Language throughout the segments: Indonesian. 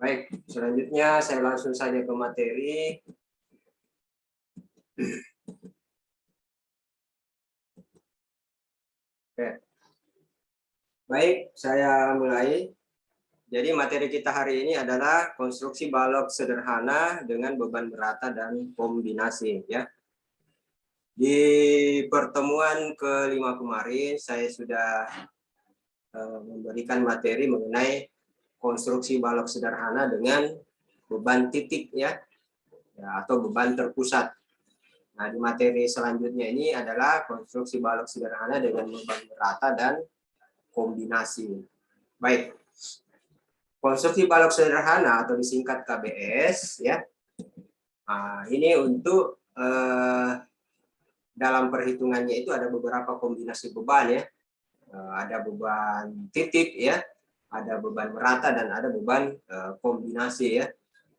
Baik, selanjutnya saya langsung saja ke materi. Oke. Baik, saya mulai. Jadi materi kita hari ini adalah konstruksi balok sederhana dengan beban merata dan kombinasi, ya. Di pertemuan kelima kemarin saya sudah memberikan materi mengenai konstruksi balok sederhana dengan beban titik, ya, atau beban terpusat. Nah, di materi selanjutnya ini adalah konstruksi balok sederhana dengan beban merata dan kombinasi. Baik. Konstruksi balok sederhana atau disingkat KBS, ya. Nah, ini untuk dalam perhitungannya itu ada beberapa kombinasi beban, ya. Ada beban titik, ya, ada beban merata dan ada beban kombinasi, ya.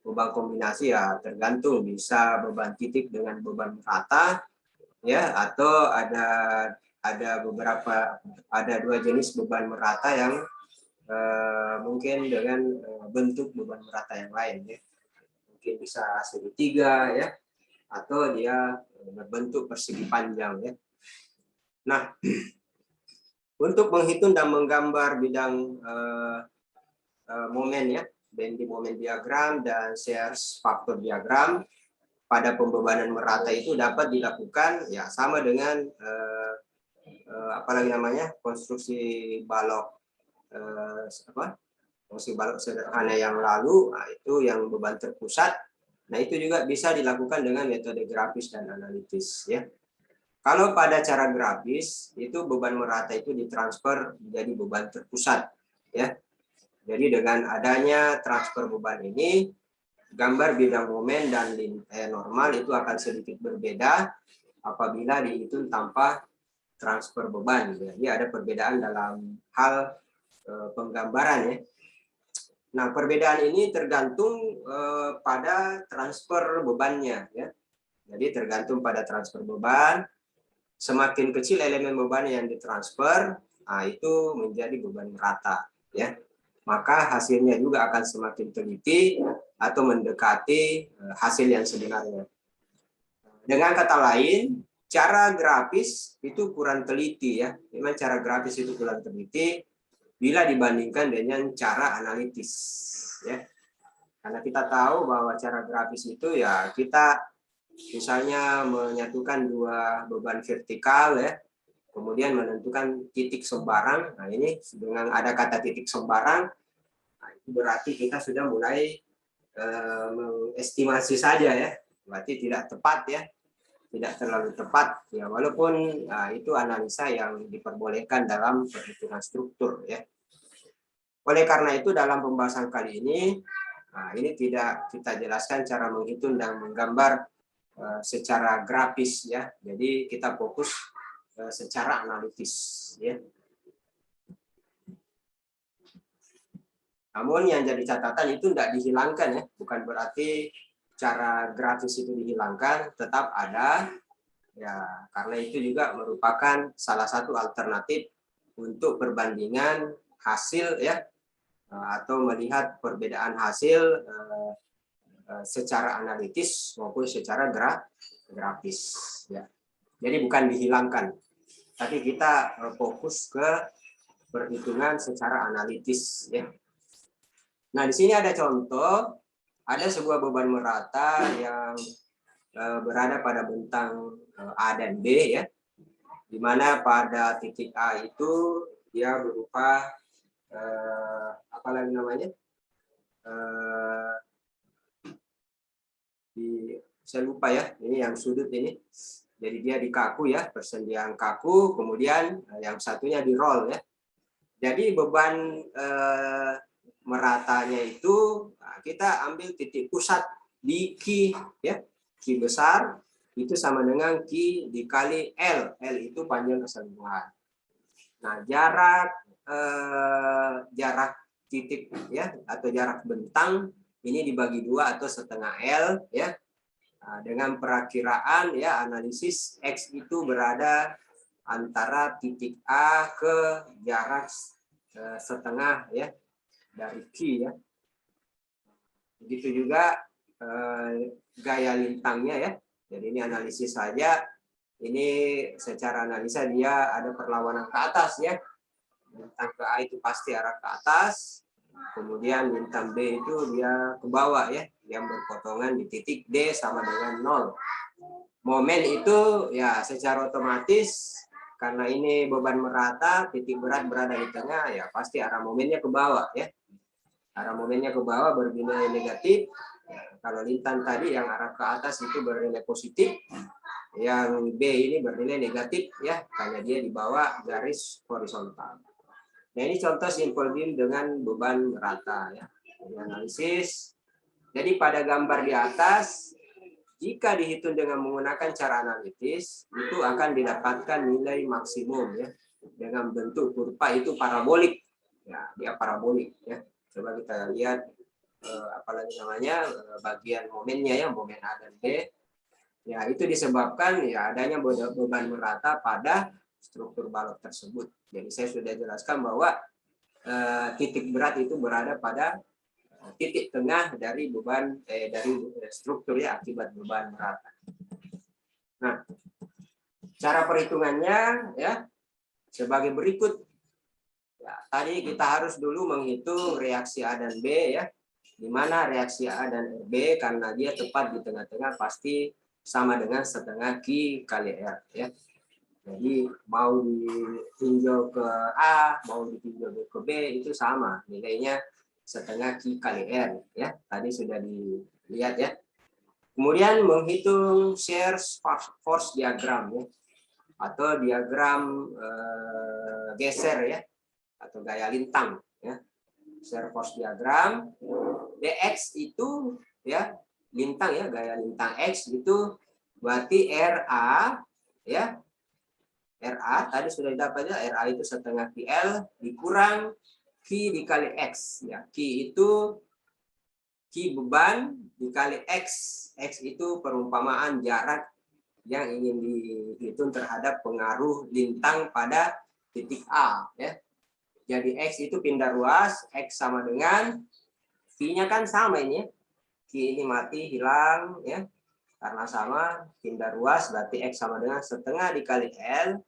Beban kombinasi ya tergantung, bisa beban titik dengan beban merata, ya, atau ada dua jenis beban merata yang mungkin dengan bentuk beban merata yang lain, ya. Mungkin bisa segitiga, ya, atau dia berbentuk persegi panjang, ya. Nah, untuk menghitung dan menggambar bidang momen, ya, bending momen diagram dan shear faktor diagram pada pembebanan merata itu dapat dilakukan, ya, sama dengan apalagi namanya konstruksi balok konstruksi balok sederhana yang lalu. Nah, itu yang beban terpusat. Nah, itu juga bisa dilakukan dengan metode grafis dan analitis, ya. Kalau pada cara grafis itu beban merata itu ditransfer menjadi beban terpusat, ya. Jadi dengan adanya transfer beban ini, gambar bidang momen dan normal itu akan sedikit berbeda apabila dihitung tanpa transfer beban. Jadi ada perbedaan dalam hal penggambaran, ya. Nah, perbedaan ini tergantung pada transfer bebannya, ya. Jadi tergantung pada transfer beban. Semakin kecil elemen beban yang ditransfer, nah itu menjadi beban merata, ya. Maka hasilnya juga akan semakin teliti atau mendekati hasil yang sebenarnya. Dengan kata lain, cara grafis itu kurang teliti, ya. Memang cara grafis itu kurang teliti bila dibandingkan dengan cara analitis, ya. Karena kita tahu bahwa cara grafis itu, ya, kita misalnya menyatukan dua beban vertikal, ya, kemudian menentukan titik sembarang. Nah, ini dengan ada kata titik sembarang, nah, itu berarti kita sudah mulai mengestimasi saja, ya. Berarti tidak tepat, ya. Tidak terlalu tepat, ya, walaupun itu analisa yang diperbolehkan dalam perhitungan struktur, ya. Oleh karena itu dalam pembahasan kali ini, ini tidak kita jelaskan cara menghitung dan menggambar secara grafis, ya. Jadi kita fokus secara analitis, ya. Namun yang jadi catatan itu tidak dihilangkan, ya. Bukan berarti cara grafis itu dihilangkan, tetap ada, ya, karena itu juga merupakan salah satu alternatif untuk perbandingan hasil, ya, atau melihat perbedaan hasil secara analitis maupun secara grafis, ya. Jadi bukan dihilangkan, tapi kita fokus ke perhitungan secara analitis, ya. Nah, di sini ada contoh, ada sebuah beban merata yang berada pada bentang A dan B, ya, di mana pada titik A itu dia berupa apa lagi namanya, saya lupa, ya, ini yang sudut ini. Jadi dia di kaku, ya, persendian kaku, kemudian yang satunya di roll, ya. Jadi beban meratanya itu, kita ambil titik pusat di Q, ya. Q besar itu sama dengan Q dikali L. L itu panjang keseluruhan. Nah, jarak titik, ya, atau jarak bentang ini dibagi 2 atau setengah L, ya. Dengan perakiraan, ya, analisis X itu berada antara titik A ke jarak setengah, ya, dari Q, ya. Begitu juga gaya lintangnya ya. Jadi ini analisis saja. Ini secara analisa dia ada perlawanan ke atas ya. Lintang ke A itu pasti arah ke atas. Kemudian lintang B itu dia ke bawah ya. Yang berpotongan di titik D sama dengan 0. Momen itu ya secara otomatis karena ini beban merata, titik berat berada di tengah, ya pasti arah momennya ke bawah ya. Arah momennya ke bawah bernilai negatif. Kalau lintang tadi yang arah ke atas itu bernilai positif, yang B ini bernilai negatif ya, karena dia di bawah garis horizontal. Nah ini contoh simple beam dengan beban merata ya. Ini analisis. Jadi pada gambar di atas, jika dihitung dengan menggunakan cara analitis, itu akan didapatkan nilai maksimum ya dengan bentuk kurva itu parabolik. Ya, dia parabolik ya. Coba kita lihat apalagi namanya bagian momennya ya, momen A dan B. Ya, itu disebabkan ya adanya beban merata pada struktur balok tersebut. Jadi saya sudah jelaskan bahwa titik berat itu berada pada titik tengah dari beban dari struktur ya akibat beban merata. Nah, cara perhitungannya ya sebagai berikut. Ya, tadi kita harus dulu menghitung reaksi A dan B ya. Di mana reaksi A dan B karena dia tepat di tengah-tengah pasti sama dengan setengah Q kali R ya. Jadi mau ditinjau ke A, mau ditinjau ke B itu sama nilainya setengah Q kali R ya. Tadi sudah dilihat ya. Kemudian menghitung shear force diagram ya, atau diagram geser ya, atau gaya lintang ya. Shear force diagram dx itu ya lintang ya, gaya lintang x itu berarti RA ya. RA tadi sudah dapat ya, RA itu setengah QL dikurang Q dikali X ya. Q itu Q beban dikali X. X itu perumpamaan jarak yang ingin dihitung terhadap pengaruh lintang pada titik A ya. Jadi X itu pindah ruas, X sama dengan Q-nya kan sama ini ya. Q ini mati hilang ya. Karena sama pindah ruas berarti X sama dengan setengah dikali L,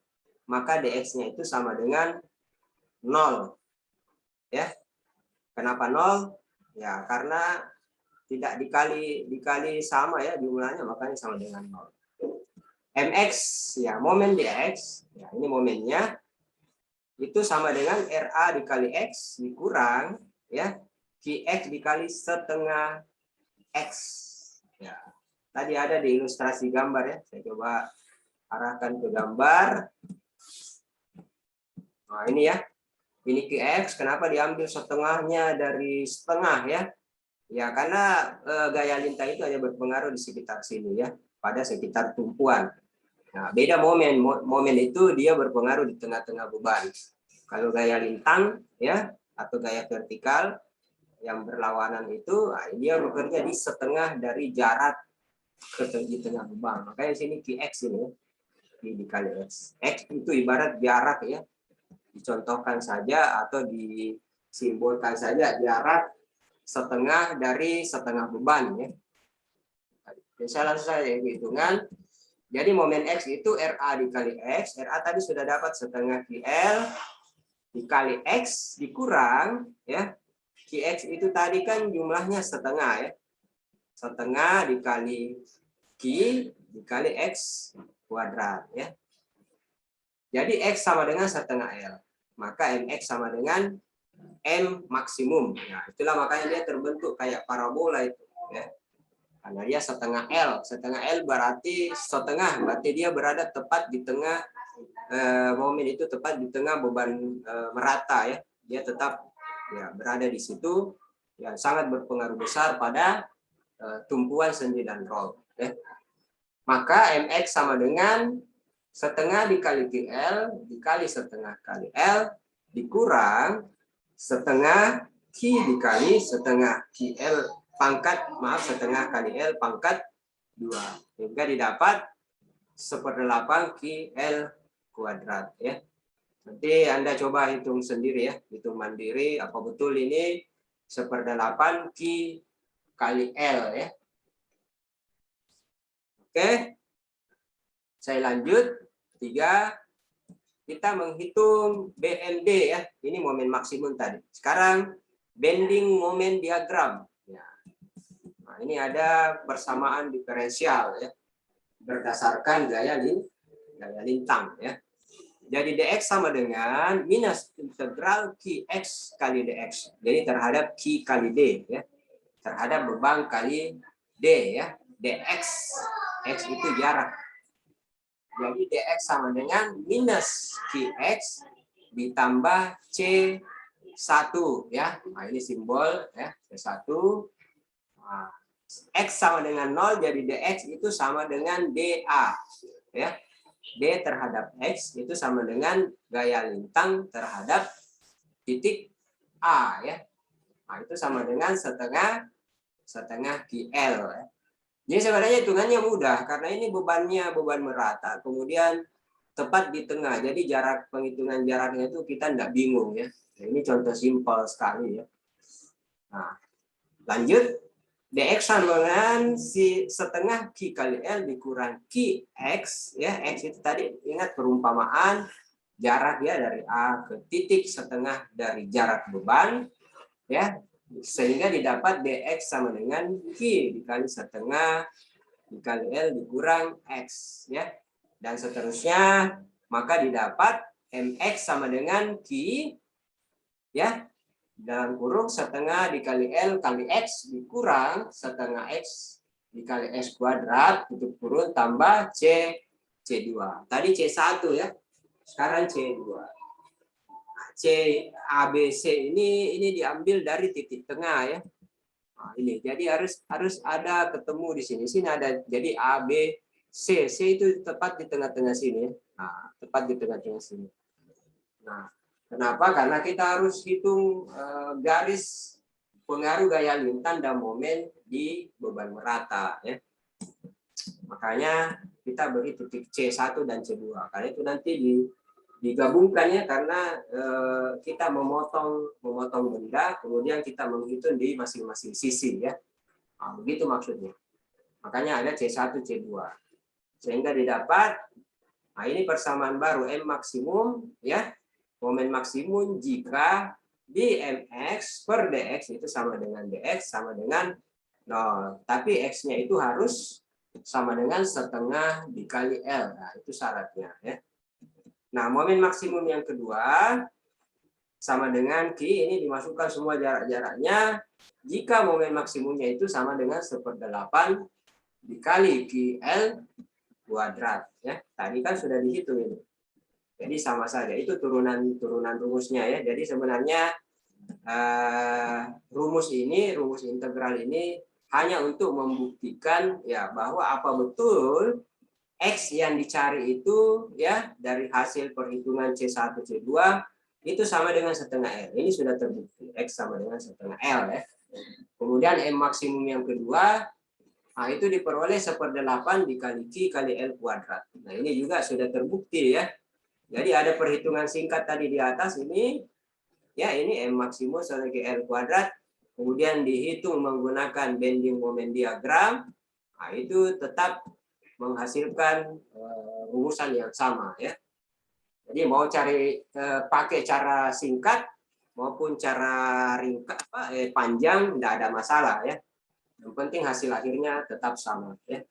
maka dx-nya itu sama dengan 0. Ya. Kenapa 0? Ya, karena tidak dikali sama ya jumlahnya, makanya sama dengan 0. Mx ya, momen dx, ya ini momennya itu sama dengan RA dikali X dikurang ya Qx dikali setengah X. Ya. Tadi ada di ilustrasi gambar ya. Saya coba arahkan ke gambar. Nah, ini ya. Ini Qx, kenapa diambil setengahnya dari setengah ya? Ya, karena gaya lintang itu hanya berpengaruh di sekitar sini ya, pada sekitar tumpuan. Nah, beda momen. Momen itu dia berpengaruh di tengah-tengah beban. Kalau gaya lintang ya atau gaya vertikal yang berlawanan itu, nah, dia bekerja di setengah dari jarak di tengah beban. Makanya sini Qx ini dikali X. X itu ibarat jarak ya. Dicontohkan saja atau disimbolkan saja jarak setengah dari setengah beban ya. Jadi saya langsung saja hitungan. Jadi momen X itu RA dikali X. RA tadi sudah dapat setengah QL dikali X dikurang ya. Qx itu tadi kan jumlahnya setengah ya. Setengah dikali Q dikali X kuadrat ya. Jadi X sama dengan setengah L. Maka MX sama dengan M maksimum. Nah, itulah makanya dia terbentuk kayak parabola itu ya. Karena dia setengah L. Setengah L berarti setengah. Berarti dia berada tepat di tengah momen itu, tepat di tengah beban merata ya. Dia tetap ya berada di situ yang sangat berpengaruh besar pada tumpuan sendi dan roll ya. Maka MX sama dengan setengah dikali QL dikali setengah kali L dikurang setengah Q dikali setengah QL pangkat, setengah kali L pangkat 2. Hingga didapat 1/8 QL kuadrat ya. Nanti Anda coba hitung sendiri ya, hitung mandiri apa betul ini 1/8 Q kali L ya. Oke. Saya lanjut. 3. Kita menghitung BMD ya. Ini momen maksimum tadi. Sekarang bending moment diagram. Ya. Nah, ini ada persamaan diferensial ya. Berdasarkan gaya lintang ya. Jadi dx sama dengan minus integral qx kali dx. Jadi terhadap q kali d ya. Terhadap beban kali d ya. dx. X itu jarak. Jadi dx sama dengan minus qx ditambah c1 ya. Nah, ini simbol ya, c1. Nah, x sama dengan 0 jadi dx itu sama dengan dA ya. D terhadap x itu sama dengan gaya lintang terhadap titik A ya. Nah, itu sama dengan setengah QL ya. Jadi sebenarnya hitungannya mudah karena ini bebannya beban merata, kemudian tepat di tengah. Jadi jarak penghitungan jaraknya itu kita tidak bingung ya. Nah, ini contoh simpel sekali ya. Nah, lanjut. dx sama dengan si setengah q kali L dikurang qx ya. X itu tadi ingat perumpamaan jarak ya dari A ke titik setengah dari jarak beban ya, sehingga didapat dx sama dengan q dikali setengah dikali L dikurang x ya, dan seterusnya, maka didapat mx sama dengan q ya, dalam kurung setengah dikali L kali X dikurang setengah X dikali X kuadrat tutup kurung tambah C2. Tadi C1 ya, sekarang C2. Nah, C ABC ini diambil dari titik tengah ya. Nah, ini jadi harus ada ketemu di sini. Sini ada, jadi ABC. C itu tepat di tengah-tengah sini. Nah, tepat di tengah-tengah sini. Nah, kenapa? Karena kita harus hitung garis pengaruh gaya lintang dan momen di beban merata ya. Makanya kita beri titik C1 dan C2. Karena itu nanti digabungkan ya, karena kita memotong benda, kemudian kita menghitung di masing-masing sisi ya. Nah, begitu maksudnya. Makanya ada C1, C2. Sehingga didapat, nah ini persamaan baru M maksimum ya. Momen maksimum jika dmx per dx itu sama dengan dx sama dengan 0. Tapi x-nya itu harus sama dengan setengah dikali L. Nah, itu syaratnya ya. Nah, momen maksimum yang kedua sama dengan Q, ini dimasukkan semua jarak-jaraknya. Jika momen maksimumnya itu sama dengan 1/8 dikali QL kuadrat ya. Tadi kan sudah dihitung ini. Jadi sama saja, itu turunan rumusnya ya. Jadi sebenarnya rumus integral ini hanya untuk membuktikan ya bahwa apa betul X yang dicari itu ya dari hasil perhitungan C1 C2 itu sama dengan setengah L. Ini sudah terbukti X sama dengan setengah L ya. Kemudian M maksimum yang kedua, nah itu diperoleh 1/8 dikali Q kali L kuadrat. Nah ini juga sudah terbukti ya. Jadi ada perhitungan singkat tadi di atas ini, ya ini M maksimum sebagai L kuadrat, kemudian dihitung menggunakan bending moment diagram, nah itu tetap menghasilkan rumusan yang sama ya. Jadi mau cari pakai cara singkat maupun cara ringkas panjang tidak ada masalah ya. Yang penting hasil akhirnya tetap sama ya.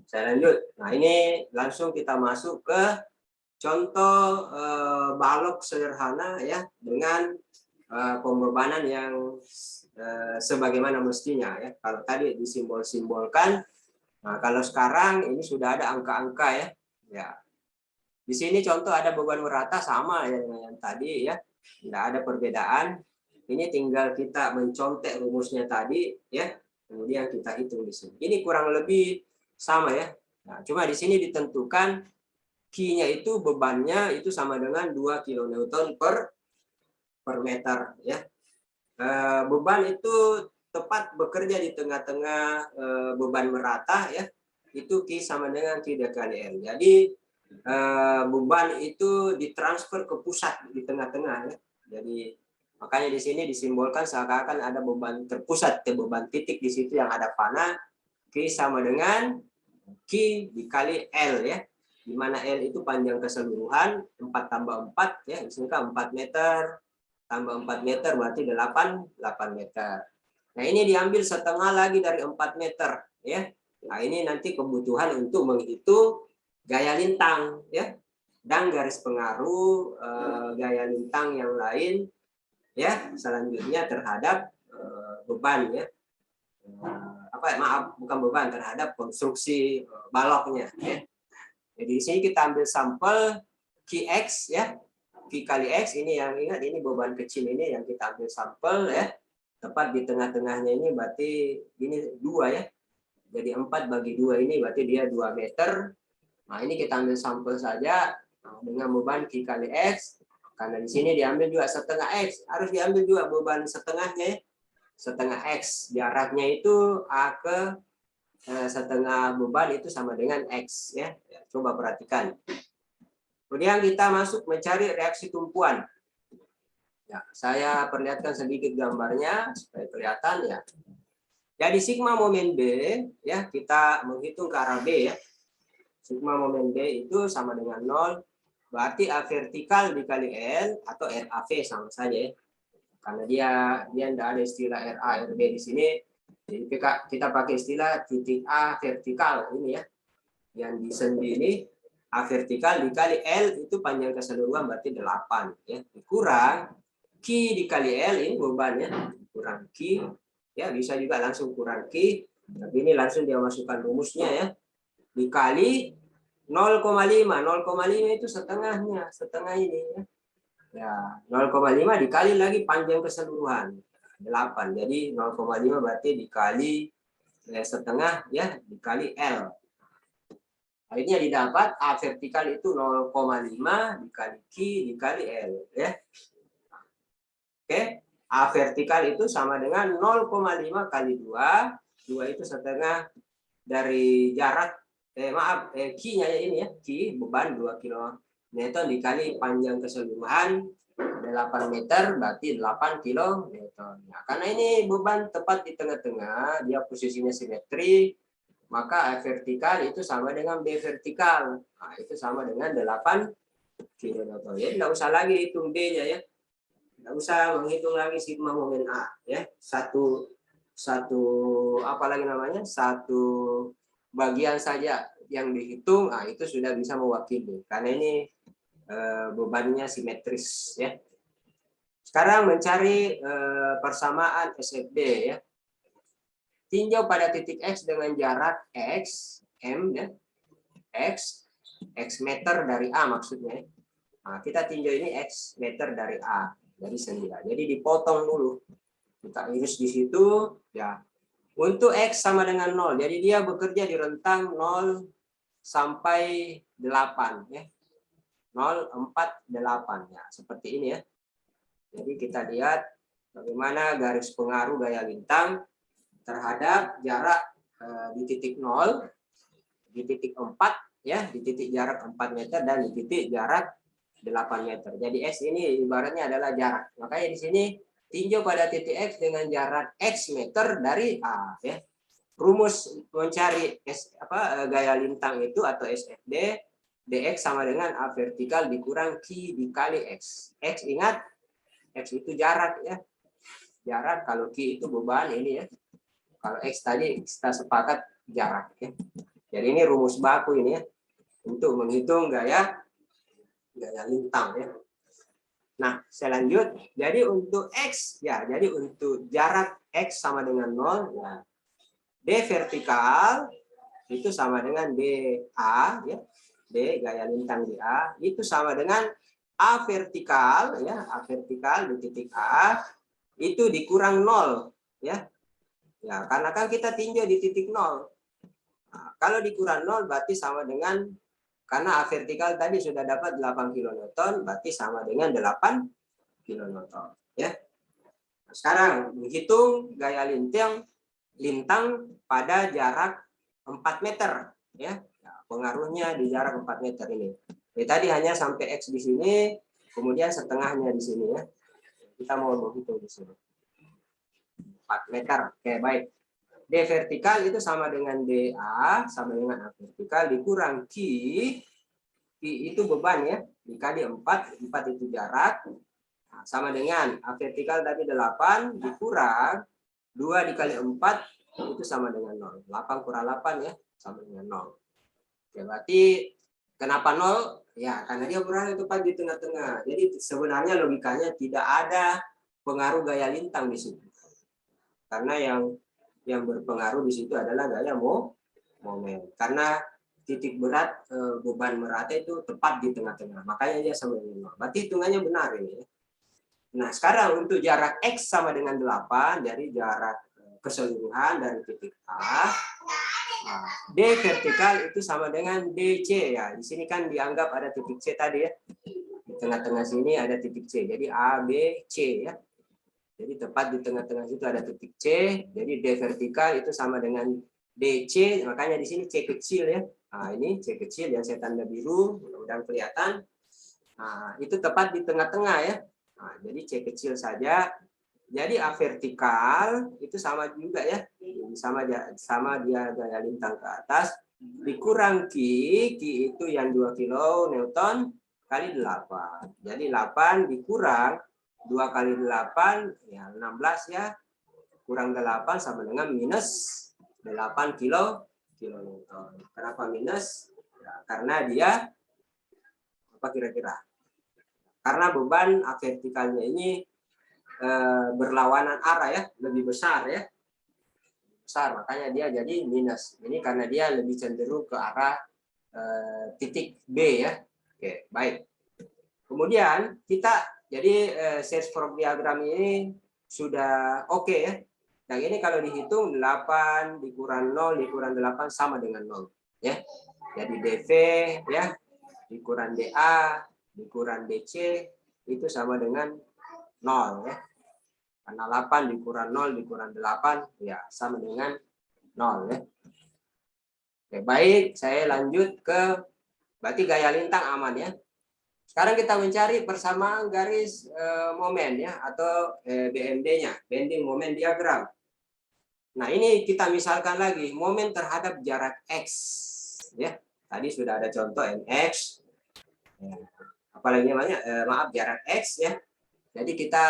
Saya lanjut. Nah, ini langsung kita masuk ke contoh balok sederhana ya dengan pembebanan yang sebagaimana mestinya ya. Kalau tadi disimbol-simbolkan, nah kalau sekarang ini sudah ada angka-angka ya. Ya. Di sini contoh ada beban merata sama ya dengan yang tadi ya. Tidak ada perbedaan. Ini tinggal kita mencontek rumusnya tadi ya. Kemudian kita hitung di sini. Ini kurang lebih sama ya. Nah, cuma di sini ditentukan Q-nya itu bebannya itu sama dengan 2 kN per meter ya. Beban itu tepat bekerja di tengah-tengah beban merata ya. Itu Q sama dengan Q dikali L. Jadi beban itu ditransfer ke pusat di tengah-tengah ya. Jadi Makanya di sini disimbolkan seakan-akan ada beban terpusat, beban titik di situ yang ada panah. Q sama dengan Q dikali L ya. Di mana L itu panjang keseluruhan 4 tambah 4 ya, misalkan 4 meter tambah 4 meter berarti 8 meter. Nah, ini diambil setengah lagi dari 4 meter ya. Nah, ini nanti kebutuhan untuk menghitung gaya lintang ya. Dan garis pengaruh gaya lintang yang lain ya selanjutnya terhadap beban ya. Maaf, bukan beban, terhadap konstruksi baloknya ya. Jadi di sini kita ambil sampel Qx ya. Q kali X ini yang ingat, ini beban kecil ini yang kita ambil sampel ya. Tepat di tengah-tengahnya ini berarti ini 2 ya. Jadi 4 bagi 2 ini berarti dia 2 meter. Nah, ini kita ambil sampel saja dengan beban Q kali X. Karena di sini diambil juga setengah X. Harus diambil juga beban setengahnya ya. Setengah X. Jaraknya itu A ke setengah beban itu sama dengan X ya. Coba perhatikan. Kemudian kita masuk mencari reaksi tumpuan. Ya, saya perlihatkan sedikit gambarnya supaya kelihatan ya. Jadi sigma momen B ya, kita menghitung ke arah B ya. Sigma momen B itu sama dengan 0, berarti A vertikal dikali L atau RAV sama saja ya. Karena dia tidak ada istilah RA RB di sini. Jadi kita pakai istilah titik A vertikal ini ya. Yang di sendi ini A vertikal dikali L itu panjang keseluruhan berarti 8 ya. Kurang Q dikali L ini bebannya, kurang Q ya, bisa juga langsung kurang Q, tapi ini langsung dia masukkan rumusnya ya. Dikali 0,5 itu setengahnya, setengah ini ya. Ya, 0,5 dikali lagi panjang keseluruhan 8. Jadi 0,5 berarti dikali setengah ya, dikali L. Akhirnya didapat A vertikal itu 0,5 dikali Q dikali L ya. Oke, A vertikal itu sama dengan 0,5 kali 2. 2 itu setengah dari jarak Q-nya ya ini ya. Q beban 2 km dikali panjang keseluruhan 8 meter berarti 8 km. Nah, karena ini beban tepat di tengah-tengah, dia posisinya simetri, maka A vertikal itu sama dengan B vertikal. Nah, itu sama dengan 8 km. Jadi tidak usah lagi hitung B-nya ya. Tidak usah menghitung lagi sigma momen A ya. Satu apa lagi namanya? Satu bagian saja yang dihitung, nah itu sudah bisa mewakili. Karena ini bebannya simetris ya. Sekarang mencari persamaan SFD ya. Tinjau pada titik X dengan jarak X, M ya. X meter dari A maksudnya. Nah, kita tinjau ini X meter dari A, dari sendi A. Jadi dipotong dulu. Kita iris di situ ya. Untuk X sama dengan 0. Jadi dia bekerja di rentang 0 sampai 8 ya. 0, 4, 8 ya, seperti ini ya. Jadi kita lihat bagaimana garis pengaruh gaya lintang terhadap jarak di titik 0, di titik 4 ya, di titik jarak 4 meter dan di titik jarak 8 meter. Jadi X ini ibaratnya adalah jarak. Makanya di sini tinjau pada titik X dengan jarak X meter dari A ya. Rumus mencari gaya lintang itu atau SFD, dx sama dengan A vertikal dikurang Q dikali X. X ingat, X itu jarak ya. Jarak, kalau Q itu beban ini ya. Kalau X tadi kita sepakat jarak ya. Jadi ini rumus baku ini ya. Untuk menghitung gaya lintang ya. Nah, saya lanjut. Jadi untuk X ya, jadi untuk jarak X sama dengan 0 ya. D vertikal itu sama dengan DA ya. D gaya lintang DA itu sama dengan A vertikal ya, A vertikal di titik A itu dikurang 0 ya. Ya, karena kan kita tinjau di titik 0. Nah, kalau dikurang 0 berarti sama dengan, karena A vertikal tadi sudah dapat 8 kN, berarti sama dengan 8 kN ya. Nah, sekarang menghitung gaya lintang pada jarak 4 meter ya. Nah, pengaruhnya di jarak 4 meter ini. Jadi tadi hanya sampai X di sini, kemudian setengahnya di sini ya. Kita mau menghitung di sini. 4 meter. Oke, baik. D vertikal itu sama dengan DA, sama dengan A vertikal, dikurang Q itu beban ya, dikali 4 itu jarak. Nah, sama dengan A vertikal tadi 8, dikurang 2 dikali 4, itu sama dengan 0. 8 kurang 8 ya, sama dengan 0. Oke, berarti kenapa 0? Ya, karena dia berada tepat di tengah-tengah. Jadi sebenarnya logikanya tidak ada pengaruh gaya lintang di situ. Karena yang berpengaruh di situ adalah gaya momen. Karena titik berat beban merata itu tepat di tengah-tengah. Makanya dia sama dengan 0. Berarti hitungannya benar ini. Nah, sekarang untuk jarak X sama dengan 8 dari jarak keseluruhan dari titik A. Nah, D vertikal itu sama dengan DC ya. Di sini kan dianggap ada titik C tadi ya. Di tengah-tengah sini ada titik C. Jadi A, B, C ya. Jadi tepat di tengah-tengah situ ada titik C. Jadi D vertikal itu sama dengan DC. Makanya di sini C kecil ya. Nah, ini C kecil yang saya tanda biru. Mudah-mudahan kelihatan. Nah, itu tepat di tengah-tengah ya. Nah, jadi C kecil saja. Jadi A vertikal itu sama juga ya. Sama dia gaya lintang ke atas. Dikurang Q itu yang 2 kilo Newton kali 8. Jadi 8 dikurang 2 kali 8 ya 16 ya. Kurang 8 sama dengan minus 8 kilo Newton. Kenapa minus? Ya, karena dia apa kira-kira? Karena beban A vertikalnya ini berlawanan arah ya, lebih besar ya. Besar, makanya dia jadi minus. Ini karena dia lebih cenderung ke arah titik B ya. Oke, baik. Kemudian kita jadi search for diagram ini sudah oke ya. Yang ini kalau dihitung 8 dikurang 0 dikurang 8 sama dengan 0 ya. Jadi DV ya dikurang DA dikurang DC itu sama dengan 0 ya. Karena 8 dikurang 0 dikurang 8 ya sama dengan 0 ya. Oke, baik, saya lanjut ke berarti gaya lintang aman ya. Sekarang kita mencari persamaan garis momen ya atau BMD-nya, bending moment diagram. Nah, ini kita misalkan lagi momen terhadap jarak X ya. Tadi sudah ada contoh MX. Apalagi namanya maaf jarak X ya. Jadi kita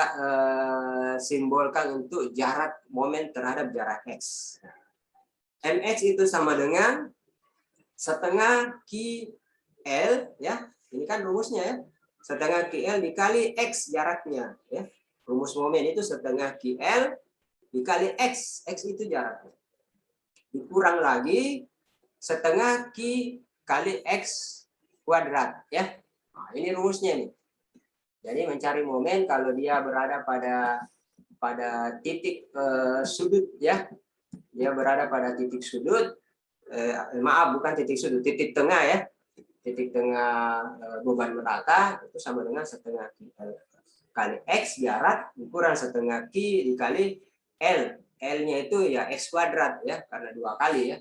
simbolkan untuk jarak momen terhadap jarak X. Mx itu sama dengan setengah QL ya. Ini kan rumusnya ya. Setengah QL dikali X jaraknya ya. Rumus momen itu setengah QL dikali X. X itu jaraknya. Dikurang lagi setengah Q kali X kuadrat ya. Nah, ini rumusnya nih. Jadi mencari momen kalau dia berada pada titik sudut ya. Dia berada pada titik sudut. Maaf bukan titik sudut, titik tengah ya. Titik tengah beban merata itu sama dengan setengah Q kali X jarak dikurang setengah Q dikali L. L-nya itu ya X kuadrat ya karena 2 kali ya.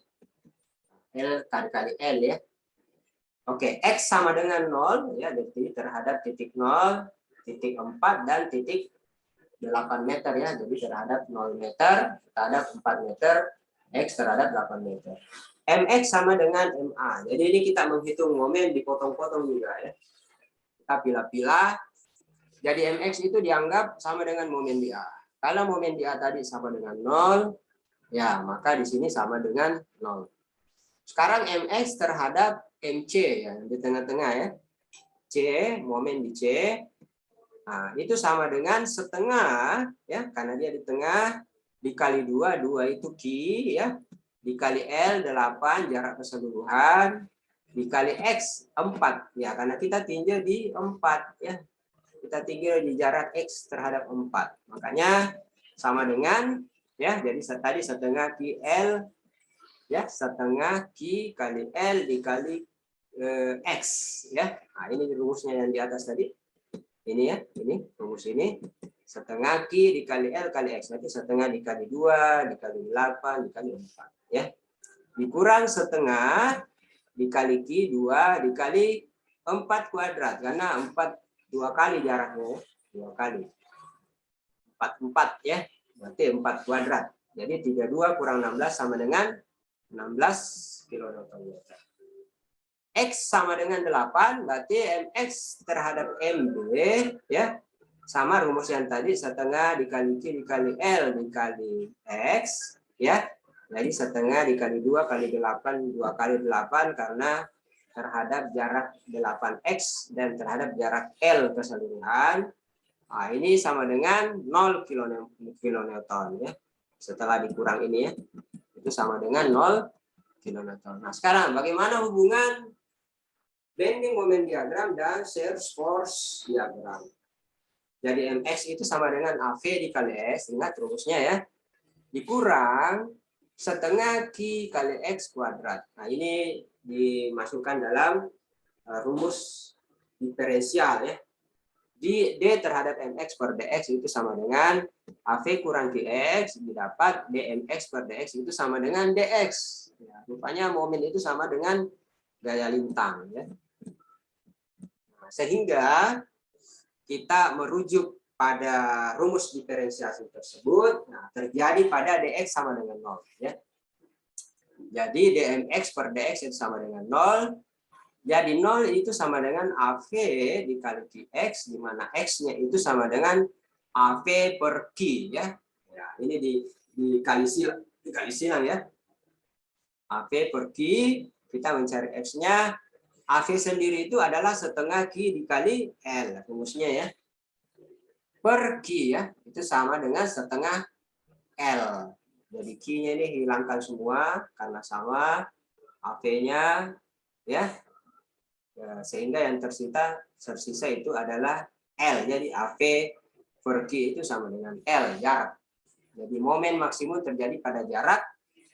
L kali L ya. Oke, X sama dengan 0 ya, jadi terhadap titik 0, titik 4 dan titik 8 meter ya. Jadi terhadap 0 meter, terhadap 4 meter, X terhadap 8 meter. MX sama dengan MA. Jadi ini kita menghitung momen dipotong-potong juga ya. Kita pilah-pilah. Jadi MX itu dianggap sama dengan momen di A. Kalau momen di A tadi sama dengan 0, ya maka di sini sama dengan 0. Sekarang MX terhadap MC ya di tengah-tengah ya. C, momen di C. Nah, itu sama dengan setengah ya karena dia di tengah dikali 2, 2 itu Q ya. Dikali L 8 jarak keseluruhan dikali X 4 ya karena kita tinjau di 4 ya. Kita tinjau di jarak X terhadap 4. Makanya sama dengan ya jadi tadi setengah QL ya setengah Q kali L dikali X ya. Nah, ini rumusnya yang di atas tadi. Ini ya, ini rumus ini setengah Q dikali L kali X. Berarti setengah dikali 2 dikali 8 dikali 4 ya. Dikurang setengah dikali Q 2 dikali 4 kuadrat karena 4 2 kali jaraknya 2 kali. 44 ya. Berarti 4 kuadrat. Jadi 32 kurang 16 sama dengan 16 kilonewton-meter. X sama dengan 8, berarti MX terhadap MB ya sama rumus yang tadi, setengah dikali Q dikali L dikali X ya. Jadi setengah dikali 2 kali 8, 2 kali 8 karena terhadap jarak 8X dan terhadap jarak L keseluruhan. Nah, ini sama dengan 0 kilonewton ya. Setelah dikurang ini ya, itu sama dengan 0 kilonewton. Nah, sekarang bagaimana hubungan bending moment diagram dan shear force diagram? Jadi MX itu sama dengan AV dikali S, ingat rumusnya ya, dikurang setengah Q kali X kuadrat. Nah, ini dimasukkan dalam rumus diferensial ya. D terhadap MX per DX itu sama dengan AV kurang QX, didapat DMX per DX itu sama dengan DX. Ya, rupanya momen itu sama dengan gaya lintang. Ya. Nah, sehingga kita merujuk pada rumus diferensiasi tersebut, nah, terjadi pada DX sama dengan 0. Ya. Jadi DMX per DX itu sama dengan 0. Jadi 0 itu sama dengan AV dikali QX, di mana X-nya itu sama dengan AV per Q. Ya, ya ini dikali silang ya. AV per Q, kita mencari X-nya. AV sendiri itu adalah setengah Q dikali L, rumusnya ya. Per Q ya, itu sama dengan setengah L. Jadi Q-nya ini hilangkan semua karena sama. AV-nya ya. Ya, sehingga yang tersisa itu adalah L. Jadi AV per Q itu sama dengan L, jarak. Jadi momen maksimum terjadi pada jarak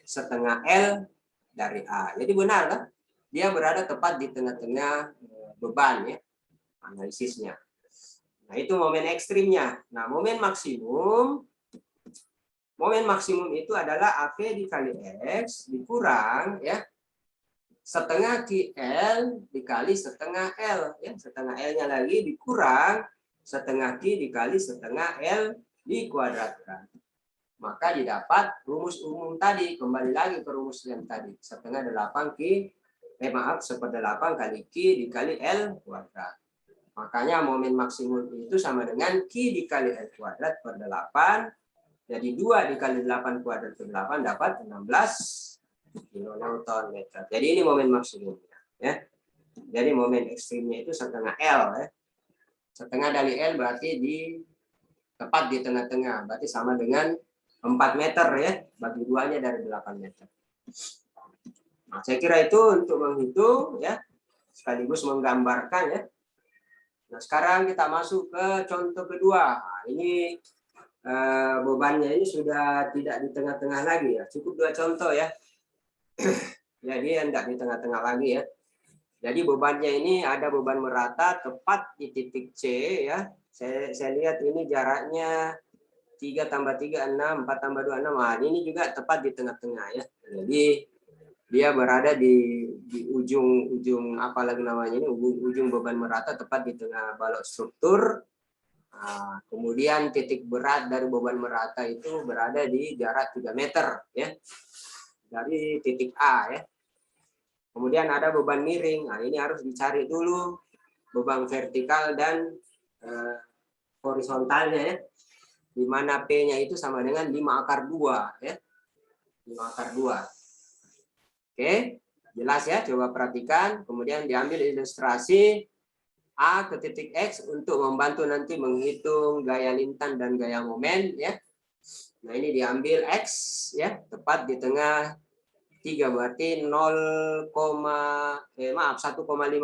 setengah L dari A. Jadi benar kan? Dia berada tepat di tengah-tengah beban ya, analisisnya. Nah, itu momen ekstrimnya. Nah, momen maksimum itu adalah AV dikali X dikurang ya setengah QL dikali setengah L ya, setengah L-nya lagi dikurang setengah Q dikali setengah L dikuadratkan. Maka didapat rumus umum tadi, kembali lagi ke rumus yang tadi, setengah 8 Q seperdelapan kali Q dikali L kuadrat. Makanya momen maksimum itu sama dengan Q dikali L kuadrat per 8. Jadi 2 dikali 8 kuadrat per 8 dapat 16 kilonewton meter. Jadi ini momen maksimumnya ya. Jadi momen ekstrimnya itu setengah L ya. Setengah dari L berarti tepat di tengah-tengah, berarti sama dengan 4 meter ya, bagi duanya dari 8 meter. Nah, saya kira itu untuk menghitung ya, sekaligus menggambarkan ya. Nah, sekarang kita masuk ke contoh kedua. Nah, ini bebannya ini sudah tidak di tengah-tengah lagi ya, cukup 2 contoh ya. Jadi tidak di tengah-tengah lagi ya. Jadi bebannya ini ada beban merata tepat di titik C ya. Saya lihat ini jaraknya 3 tambah 3 6, 4 tambah 2 6. Nah, ini juga tepat di tengah-tengah ya. Jadi dia berada di ujung apa lagi namanya ini, ujung beban merata tepat di tengah balok struktur. Nah, kemudian titik berat dari beban merata itu berada di jarak 3 meter ya. Dari titik A ya. Kemudian ada beban miring. Nah, ini harus dicari dulu beban vertikal dan horizontalnya ya. Di mana P-nya itu sama dengan 5 akar 2 ya. 5 akar 2. Oke, jelas ya, coba perhatikan. Kemudian diambil ilustrasi A ke titik X untuk membantu nanti menghitung gaya lintang dan gaya momen ya. Nah, ini diambil X ya, tepat di tengah 3 berarti 1,5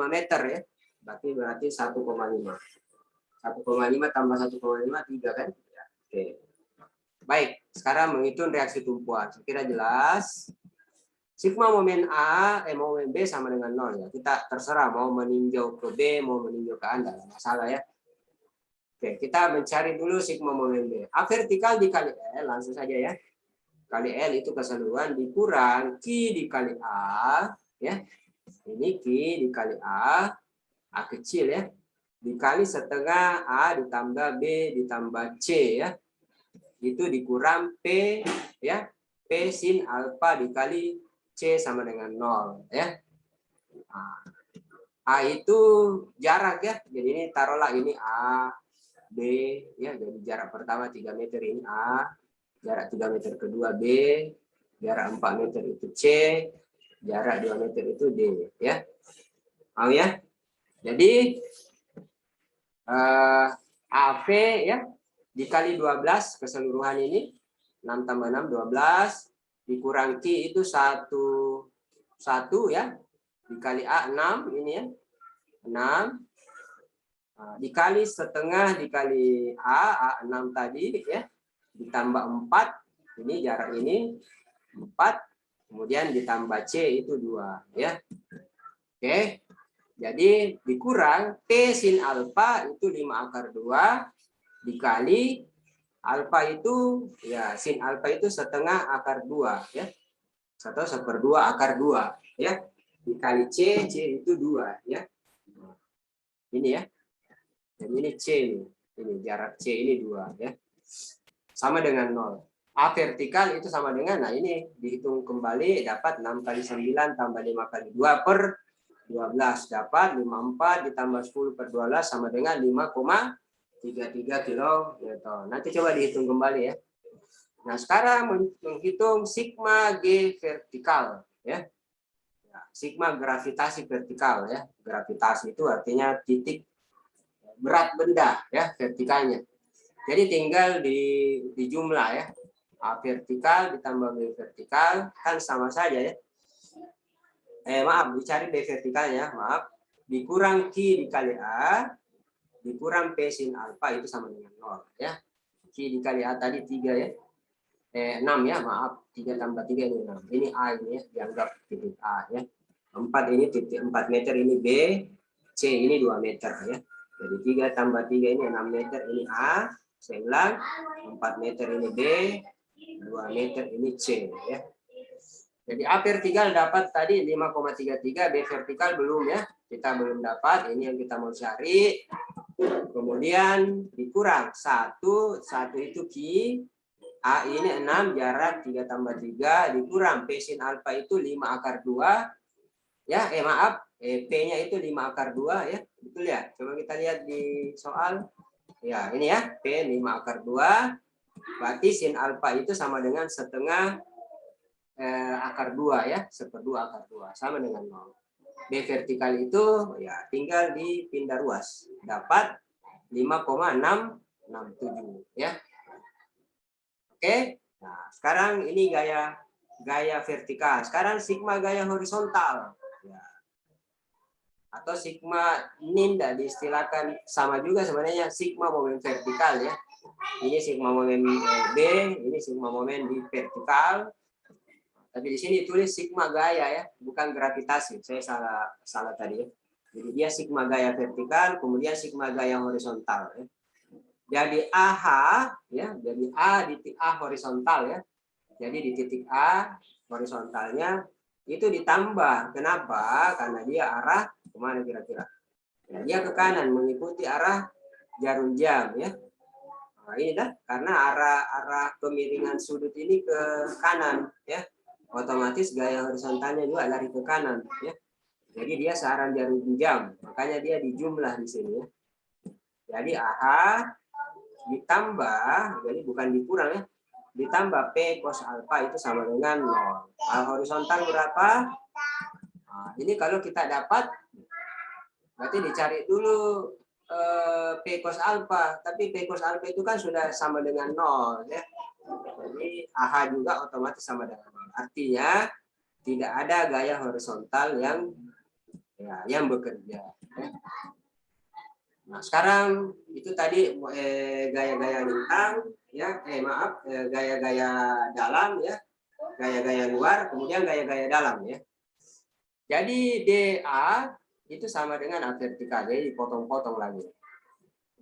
meter ya. Berarti 1,5. 1,5 tambah 1,5 3 kan? Ya, oke. Baik, sekarang menghitung reaksi tumpuan. Saya kira jelas. Sigma momen A, momen B sama dengan 0 ya. Kita terserah mau meninjau ke B, mau meninjau ke A, enggak masalah ya. Oke, kita mencari dulu sigma momen B. A vertikal dikali L, langsung saja ya. Kali L itu keseluruhan dikurang Q dikali A ya. Ini Q dikali A kecil ya. Dikali setengah A ditambah B ditambah C ya. itu dikurang P ya. P sin alfa dikali C sama dengan 0 ya. Nah, A itu jarak ya. Jadi ini taruhlah ini A, B ya. Jadi jarak pertama 3 meter ini A, jarak 3 meter kedua B, jarak 4 meter itu C, jarak 2 meter itu D ya. Paham ya? Jadi AV ya dikali 12 keseluruhan ini 6 tambah 6 12 dikurang Q itu 1 ya dikali A 6 ini ya 6 dikali setengah dikali A 6 tadi ya ditambah 4 ini jarak ini 4 kemudian ditambah C itu 2 ya. Oke. Jadi dikurang P sin alfa itu 5 akar 2 dikali alfa itu ya sin alfa itu setengah akar 2 ya. 1/2 akar 2 ya. Dikali C itu 2 ya. Ini ya. Jadi ini C ini jarak C ini 2 ya. Sama dengan 0. A vertikal itu sama dengan nah ini dihitung kembali dapat 6 kali 9 tambah 5 kali 2 per 12 dapat 54 ditambah 10 per 12 sama dengan 5,33 kilo. Nanti coba dihitung kembali ya. Nah sekarang menghitung sigma G vertikal ya. Sigma gravitasi vertikal ya. Gravitasi itu artinya titik berat benda ya vertikalnya. Jadi tinggal di jumlah ya. A vertikal ditambah B vertikal kan sama saja ya. Maaf, dicari B vertikalnya, maaf. Dikurang Q dikali A, dikurang P sin alfa itu sama dengan 0 ya. Q dikali A tadi 3 ya. 6 ya, maaf. 3 tambah 3 ini 6. Ini A ini ya, dianggap titik A ya. 4 ini titik 4 meter ini B, C ini 2 meter ya. Jadi 3 tambah 3 ini 6 meter ini A, saya ulang 4 meter ini B, 2 meter ini C ya. Jadi A vertikal dapat tadi 5,33, B vertikal belum ya. Kita belum dapat, ini yang kita mau cari. Kemudian dikurang 1 itu Q. A ini 6, jarak 3 tambah 3, dikurang P sin alfa itu 5 akar 2. Ya, maaf, P-nya itu 5 akar 2 ya. Betul ya? Coba kita lihat di soal. Ya, ini ya, P 5 akar 2. Berarti sin alfa itu sama dengan setengah akar 2 ya, 1/2 akar 2 sama dengan 0. B vertikal itu ya tinggal dipindah ruas. Dapat 5,667 ya. Oke. Nah, sekarang ini gaya vertikal. Sekarang sigma gaya horizontal. Ya. Atau sigma ini tidak diistilahkan sama juga sebenarnya sigma momen vertikal ya. Ini sigma momen B, ini sigma momen di vertikal. Tapi di sini tulis sigma gaya ya, bukan gravitasi. Saya salah tadi ya. Jadi dia sigma gaya vertikal, kemudian sigma gaya horizontal ya. Jadi AH ya, jadi A di titik A horizontal ya. Jadi di titik A horizontalnya itu ditambah. Kenapa? Karena dia arah kemana kira-kira? Ya, dia ke kanan mengikuti arah jarum jam ya. Nah, ini dah karena arah kemiringan sudut ini ke kanan ya. Otomatis gaya horizontalnya juga lari ke kanan ya. Jadi dia searah jarum jam, makanya dia dijumlah di sini ya. Jadi AH ditambah, jadi bukan dikurang ya, ditambah P cos alfa itu sama dengan 0. Horizontal berapa? Nah, ini kalau kita dapat, berarti dicari dulu P cos alfa, tapi P cos alfa itu kan sudah sama dengan 0 ya. Jadi AH juga otomatis sama dengan 0. Artinya tidak ada gaya horizontal yang bekerja. Nah sekarang itu tadi gaya-gaya lintang ya, gaya-gaya dalam ya, gaya-gaya luar, kemudian gaya-gaya dalam ya. Jadi DA itu sama dengan A vertikal, jadi dipotong-potong lagi.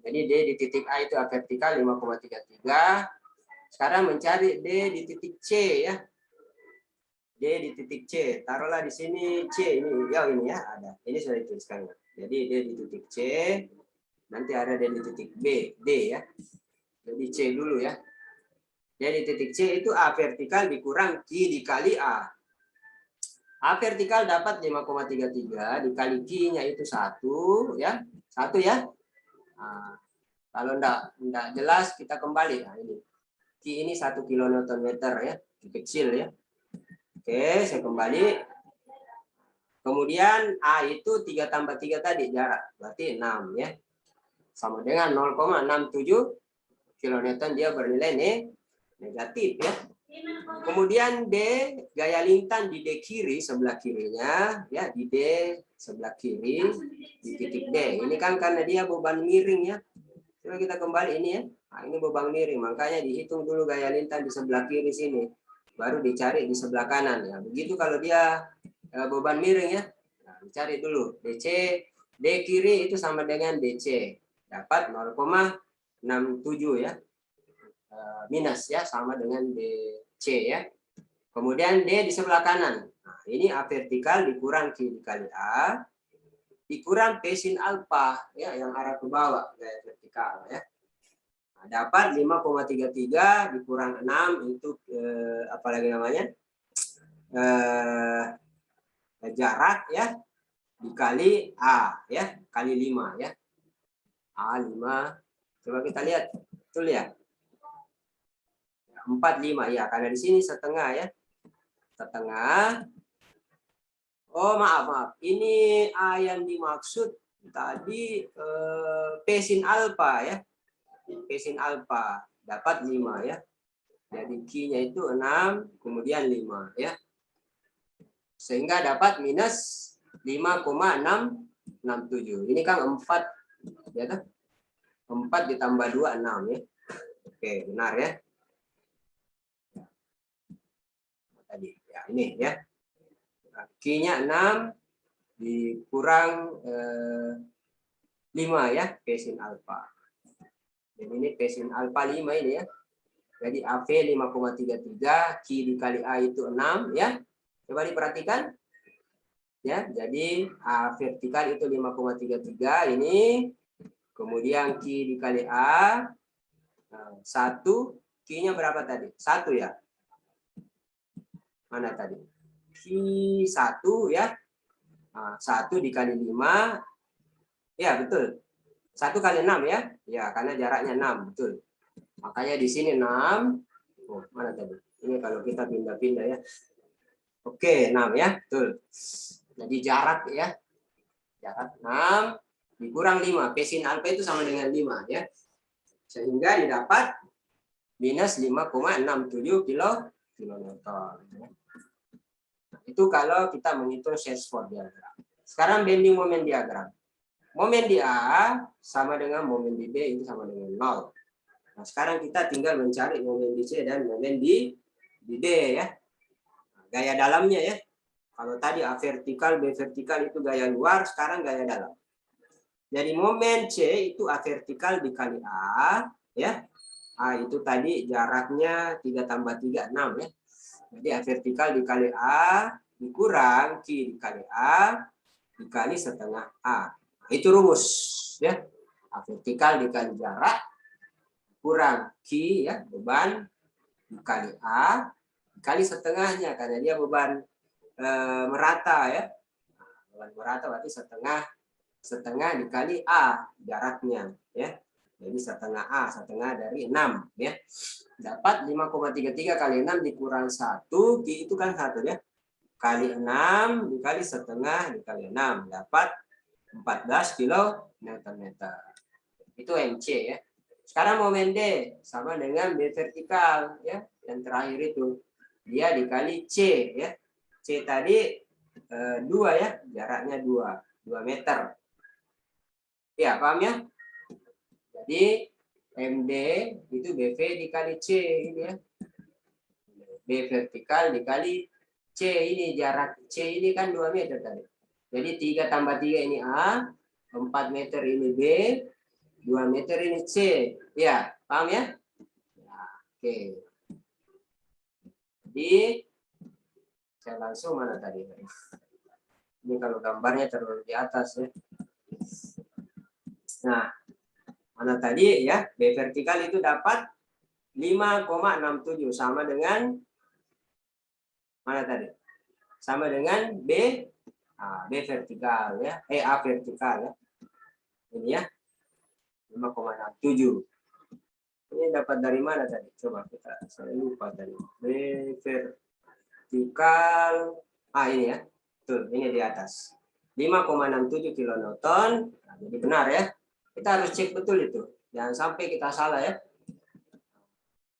Jadi D di titik A itu A vertikal 5,33. Sekarang mencari D di titik C ya. D di titik C, taruhlah di sini C ini ya ada. Ini sudah dituliskan. Jadi D di titik C, nanti ada D di titik B, D ya. Jadi C dulu ya. Jadi titik C itu A vertikal dikurang Q dikali A. A vertikal dapat 5,33 dikali Q-nya itu 1 ya. 1 ya. Nah, kalau enggak jelas kita kembali. Nah, ini. Q ini 1 kN ya. Kecil ya. Oke, saya kembali. Kemudian A itu 3 tambah 3 tadi jarak. Berarti 6 ya. Sama dengan 0,67 kN dia bernilai negatif ya. Kemudian D, gaya lintang di D kiri, sebelah kirinya, ya di D sebelah kiri, di titik D. Ini kan karena dia beban miring ya. Coba kita kembali ini ya. Nah, ini beban miring, makanya dihitung dulu gaya lintang di sebelah kiri sini. Baru dicari di sebelah kanan ya. Begitu kalau dia beban miring ya. Nah, dicari dulu DC, D kiri itu sama dengan DC. Dapat 0,67 ya. Minus ya, sama dengan DC ya. Kemudian D di sebelah kanan. Nah, ini A vertikal dikurang Q dikali A dikurang P sin alfa ya, yang arah ke bawah gaya vertikal ya. Nah, dapat 5,33 dikurang 6 itu apalagi namanya? Jarak ya dikali A ya, kali 5 ya. A5. Coba kita lihat. Betul ya? 45 ya, karena di sini setengah ya. Setengah. Oh, maaf. Ini A yang dimaksud tadi P sin alfa ya. P sin alfa dapat 5 ya. Jadi Q-nya itu 6, kemudian 5 ya. Sehingga dapat minus 5,667. Ini kan 4 ya, 4 ditambah 2 6 ya. Oke, benar ya. Tadi ya, ini ya. Q-nya 6 dikurang 5 ya, P sin alfa. Jadi ini P sin alfa 5 ini ya. Jadi AV 5,33, Q dikali A itu 6 ya. Coba diperhatikan. Ya, jadi A vertikal itu 5,33 ini. Kemudian Q dikali A 1, Q-nya berapa tadi? 1 ya. Mana tadi? Q 1 ya. 1 dikali 5. Ya, betul. 1 kali 6 ya. Ya, karena jaraknya 6, betul. Makanya di sini 6. Oh, mana tadi? Ini kalau kita pindah-pindah ya. Oke, 6 ya, betul. Jadi jarak ya. Jarak 6 dikurang 5. P sin alfa itu sama dengan 5 ya. Sehingga didapat minus 5,67 kilometer. Itu kalau kita menghitung Shadesford diagram. Sekarang bending momen diagram. Momen di A sama dengan momen di B itu sama dengan 0. Nah, sekarang kita tinggal mencari momen di C dan momen di D ya. Gaya dalamnya ya. Kalau tadi A vertikal, B vertikal itu gaya luar, sekarang gaya dalam. Jadi momen C itu A vertikal dikali A ya. A itu tadi jaraknya 3 tambah 3, 6 ya. Jadi A vertikal dikali A dikurang Q dikali A dikali setengah A. Itu rumus ya. A vertikal dikali jarak kurang Q ya, beban dikali A dikali setengahnya karena dia beban merata ya. Beban merata berarti setengah dikali A jaraknya ya. Jadi setengah A, setengah dari 6 ya. Dapat 5,33 kali 6 dikurang 1, Q itu kan 1 ya. Kali 6 dikali setengah dikali 6 dapat 14 km/meter. Itu MC ya. Sekarang momen D sama dengan B vertikal ya. Yang terakhir itu dia dikali C ya. C tadi 2 ya, jaraknya 2 meter. Ya, paham ya? Jadi MD itu BV dikali C ini ya. B vertikal dikali C ini jarak C ini kan 2 meter tadi. Jadi 3 tambah 3 ini A, 4 meter ini B, 2 meter ini C. Ya, paham ya? Nah, oke. Jadi saya langsung mana tadi? Ini kalau gambarnya terlalu di atas ya. Nah, mana tadi ya? B vertikal itu dapat 5,67 sama dengan mana tadi? Sama dengan B, B vertikal ya, A vertikal ya. Ini ya, 5,67. Ini dapat dari mana tadi? Coba saya lupa tadi. B vertikal, ini ya, tuh ini di atas. 5,67 kilonewton. Nah, jadi benar ya. Kita harus cek betul itu. Jangan sampai kita salah ya.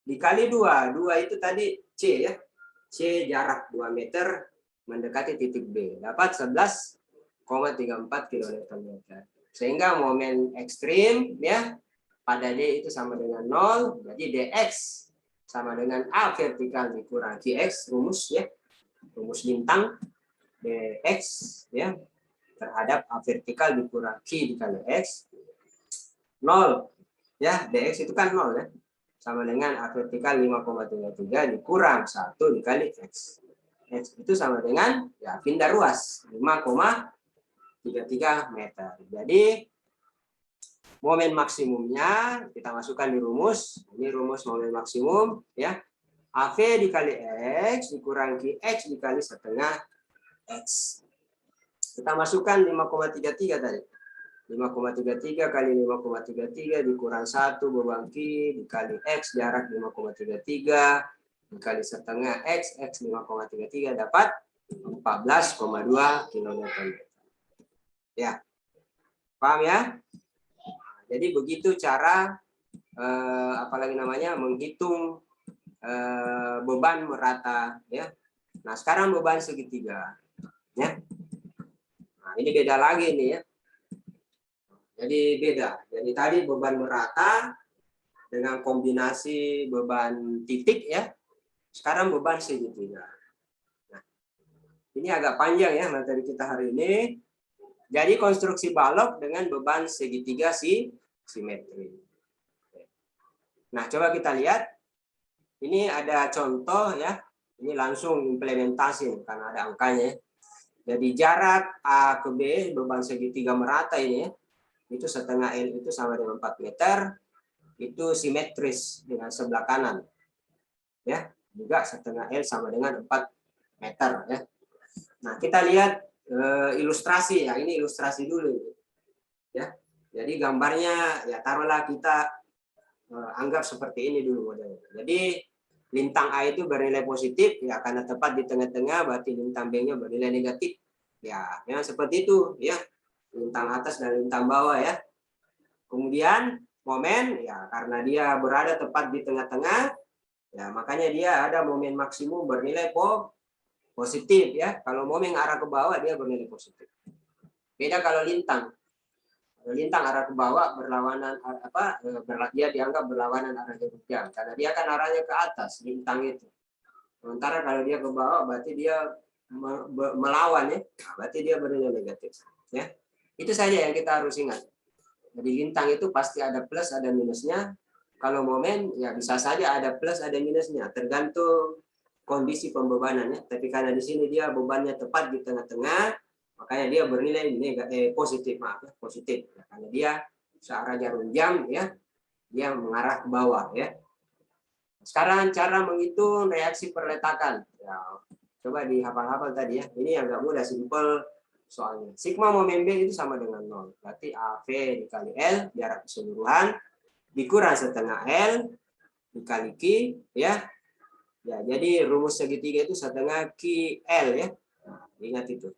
Dikali 2 itu tadi C ya. C jarak 2 meter mendekati titik B. Dapat 11,34 kN. Sehingga momen ekstrim ya pada D itu sama dengan 0. Jadi dx sama dengan A vertikal dikurang Qx, rumus ya. Rumus lintang dx ya terhadap A vertikal dikurang Q dikali X 0 ya, dx itu kan 0 ya, sama dengan A vertikal 5,33 dikurang 1 dikali X. X itu sama dengan ya pindah ruas 5,33 meter. Jadi momen maksimumnya kita masukkan di rumus. Ini rumus momen maksimum ya. AV dikali X dikurang X dikali setengah X. Kita masukkan 5,33 tadi. 5,33 kali 5,33 dikurang 1 beban Q dikali X jarak 5,33 dikali setengah X 5,33 dapat 14,2 kN. Ya. Paham ya? Jadi begitu cara apalagi namanya menghitung beban merata ya. Nah, sekarang beban segitiga ya. Nah, ini beda lagi nih ya. Jadi beda. Jadi tadi beban merata dengan kombinasi beban titik ya. Sekarang beban segitiga. Nah, ini agak panjang ya materi kita hari ini. Jadi konstruksi balok dengan beban segitiga simetri. Nah, coba kita lihat. Ini ada contoh ya. Ini langsung implementasi karena ada angkanya. Jadi jarak A ke B beban segitiga merata ini ya. Itu setengah L itu sama dengan 4 meter. Itu simetris dengan sebelah kanan. Ya, juga setengah L sama dengan 4 meter ya. Nah, kita lihat ilustrasi ya. Ini ilustrasi dulu ya. Jadi gambarnya ya taruhlah kita anggap seperti ini dulu modelnya. Jadi lintang A itu bernilai positif ya karena tepat di tengah-tengah, berarti lintang B-nya bernilai negatif. Ya, memang seperti itu ya. Lintang atas dan lintang bawah ya. Kemudian momen ya karena dia berada tepat di tengah-tengah ya makanya dia ada momen maksimum bernilai positif ya. Kalau momen arah ke bawah dia bernilai positif. Beda kalau lintang. Lintang arah ke bawah berlawanan dia dianggap berlawanan arah jarum jam karena dia kan arahnya ke atas lintang itu. Sementara kalau dia ke bawah berarti dia melawan ya. Nah, berarti dia bernilai negatif ya. Itu saja yang kita harus ingat. Jadi lintang itu pasti ada plus ada minusnya. Kalau momen ya bisa saja ada plus ada minusnya tergantung kondisi pembebanannya. Tapi karena di sini dia bebannya tepat di tengah-tengah makanya dia bernilai positif positif karena dia searah jarum jam ya dia mengarah ke bawah ya. Sekarang cara menghitung reaksi perletakan ya, coba dihafal-hafal tadi ya, ini agak mudah simpel soalnya. Sigma momen B itu sama dengan 0 berarti AV dikali L jarak keseluruhan dikurang setengah L dikali Q ya. Ya jadi rumus segitiga itu setengah QL ya. Nah, ingat itu.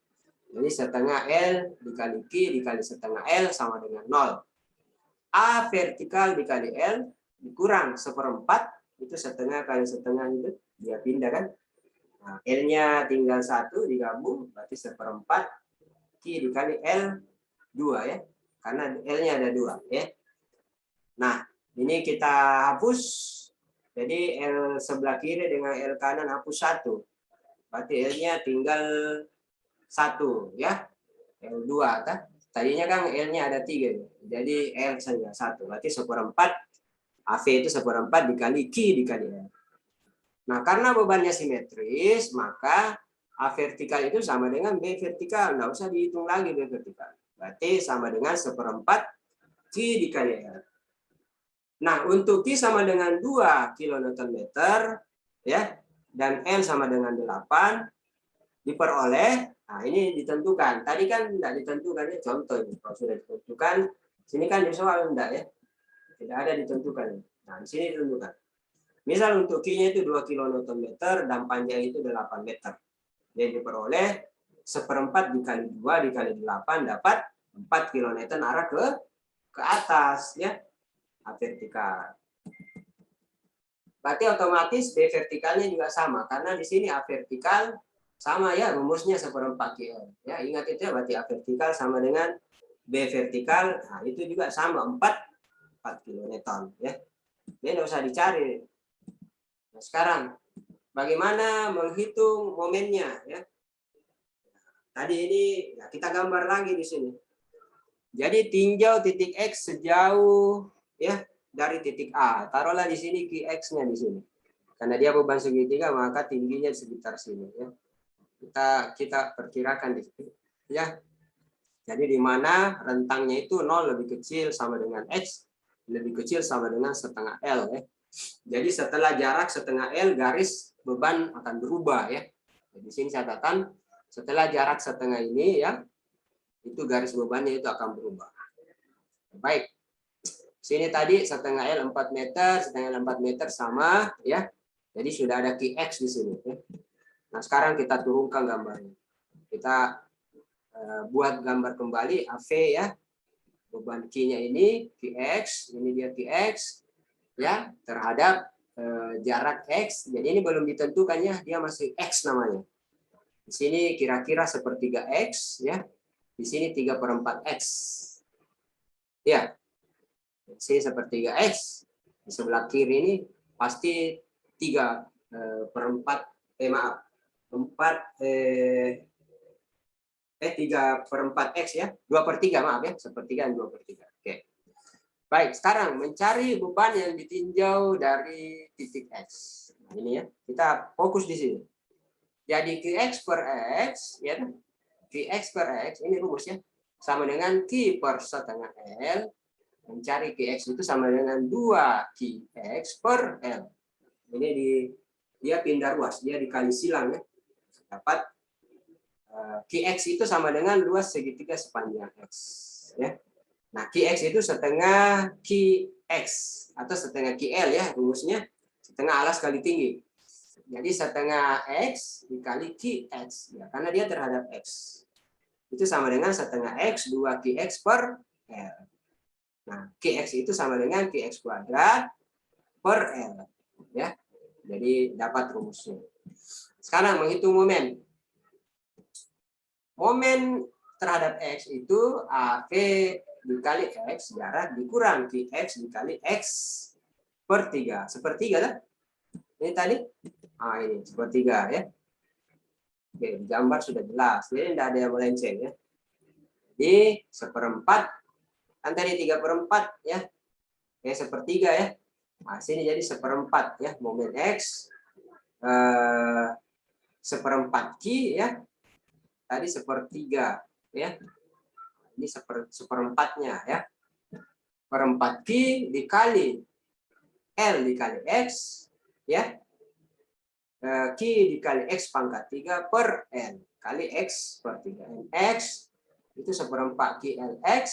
Ini setengah L dikali Q dikali setengah L sama dengan 0. A vertikal dikali L dikurang 1/4 itu setengah kali setengah itu dia pindah kan. Nah, L-nya tinggal 1 digabung berarti 1/4 Q dikali L 2 ya. Karena L-nya ada 2 ya. Nah, ini kita hapus. Jadi L sebelah kiri dengan L kanan hapus 1. Berarti L-nya tinggal 1 ya. L2 kan. Tadinya kan L-nya ada 3. Jadi L saja 1. Berarti 1/4 AV itu 1/4 dikali Q dikali L. Nah, karena bebannya simetris, maka A vertikal itu sama dengan B vertikal. Nggak usah dihitung lagi B vertikal. Berarti sama dengan 1/4 Q dikali L. Nah, untuk Q sama dengan 2 kN meter, ya, dan L sama dengan 8, diperoleh, nah ini ditentukan. Tadi kan tidak ditentukan, ya, contoh ini. Kalau sudah ditentukan, sini kan di soal enggak ya, tidak ada ditentukan. Nah, di sini ditentukan. Misal untuk Q-nya itu 2 kN dan panjang itu 8 meter. Jadi diperoleh 1/4 dikali 2 dikali 8 dapat 4 kN arah ke atas, ya, vertikal. Berarti otomatis B vertikalnya juga sama, karena di sini A vertikal sama ya, rumusnya 1/4 KL. Ya, ingat itu ya, berarti A vertikal sama dengan B vertikal, nah itu juga sama 4 kN ya. Ini nggak usah dicari. Nah, sekarang bagaimana menghitung momennya ya? Tadi ini ya, kita gambar lagi di sini. Jadi tinjau titik X sejauh ya dari titik A. Taruhlah di sini QX-nya di sini. Karena dia beban segitiga, maka tingginya sekitar sini ya. Kita perkirakan di sini ya. Jadi di mana rentangnya itu 0 lebih kecil sama dengan X, lebih kecil sama dengan setengah L ya. Jadi setelah jarak setengah L, garis beban akan berubah ya. Jadi di sini catatan setelah jarak setengah ini ya, itu garis bebannya itu akan berubah. Baik. Sini tadi setengah L 4 meter, setengah L 4 meter sama ya. Jadi sudah ada QX di sini ya. Nah, sekarang kita turunkan gambarnya. Kita buat gambar kembali AV ya. Beban Q-nya ini QX, ini dia QX ya, terhadap jarak X. Jadi ini belum ditentukan ya, dia masih X namanya. Di sini kira-kira sepertiga X ya. Di sini 3/4 X. Ya. Di sini sepertiga X. Di sebelah kiri ini pasti 3/4 maaf. 3/4 X ya. 2/3 maaf ya. Sepertiga dan 2/3. Oke. Baik, sekarang mencari beban yang ditinjau dari titik X. Nah, ini ya. Kita fokus di sini. Jadi Qx per X, ya, Qx per X, ini rumusnya, sama dengan Q per setengah L, mencari Qx itu sama dengan 2 Qx per L. Ini dia pindah ruas, dia dikali silang ya, dapat Qx itu sama dengan luas segitiga sepanjang X. Ya. Nah, Qx itu setengah Qx, atau setengah QL ya, rumusnya, setengah alas kali tinggi. Jadi setengah X dikali QX, ya, karena dia terhadap X. Itu sama dengan setengah X 2 QX per L. Nah, QX itu sama dengan QX kuadrat per L. Ya, jadi dapat rumusnya. Sekarang menghitung momen. Momen terhadap X itu AV dikali X, jarak dikurang QX dikali X per 3. Sepertiga lah. Ini tadi. Nah, ini sepertiga ya. Oke, gambar sudah jelas. Jadi tidak ada yang melenceng ya. Jadi 1/4. Kan tadi 3/4 ya. Oke, sepertiga ya. Nah, sini jadi 1/4 ya. Momen X. 1/4 Q ya. Tadi sepertiga ya. Ini 1/4-nya ya. 1/4 Q dikali L dikali X ya. Q dikali X pangkat 3 per N kali X per 3. X itu 1/4 QLX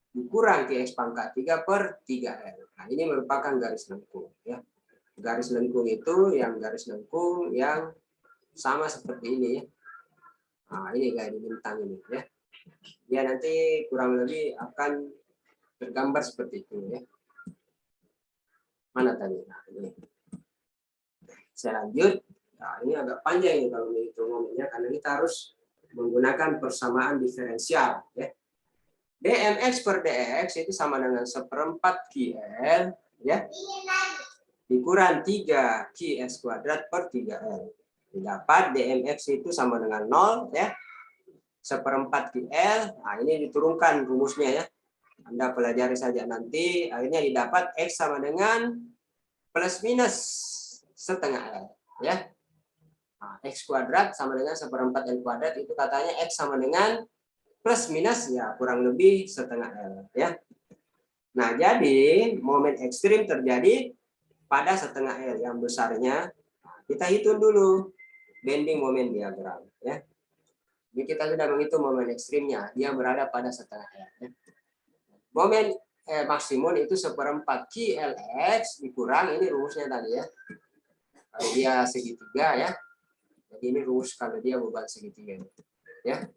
dikurang QX pangkat 3 per 3L. Nah, ini merupakan garis lengkung. Ya. Garis lengkung itu yang garis lengkung yang sama seperti ini. Ya. Nah, ini kayak di bintang ini. Ya. Dia nanti kurang lebih akan tergambar seperti itu. Ya. Mana tadi? Nah, ini. Saya lanjut. Nah, ini agak panjang ini kalau menghitung momennya karena kita harus menggunakan persamaan diferensial ya. dmx per dx itu sama dengan 1/4 ql ya. Dikurang 3 qs kuadrat per 3l. Didapat dmx itu sama dengan 0 ya. 1/4 ql. Nah, ini diturunkan rumusnya ya. Anda pelajari saja nanti. Akhirnya didapat x sama dengan plus minus setengah L ya. Nah, X kuadrat sama dengan 1/4 L kuadrat, itu katanya X sama dengan plus minus ya kurang lebih setengah L ya. Nah, jadi momen ekstrim terjadi pada setengah L yang besarnya. Kita hitung dulu bending moment diagram. Ya. Jadi kita sudah menghitung momen ekstrimnya. Dia berada pada setengah L. Ya. Momen maksimum itu 1/4 QLX dikurang, ini rumusnya tadi ya. Kalau dia segitiga ya. Jadi ini rumus kalau dia beban segitiga. Ya.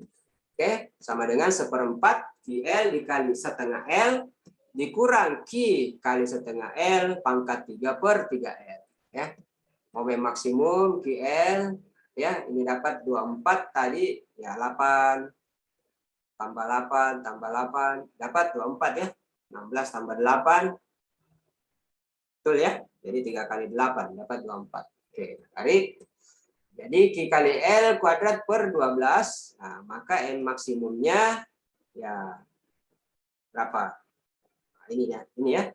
Oke, sama dengan 1/4 QL dikali setengah L dikurang Q kali setengah L pangkat 3/3L. Ya. Momen maksimum QL ya, ini dapat 24 tadi ya 8 tambah 8 tambah 8 dapat 24 ya. 16 tambah 8 betul ya. Jadi 3 kali 8 dapat 24. Oke, tarik. Jadi Q kali L kuadrat per 12. Nah, maka N maksimumnya ya berapa? Nah, ini ya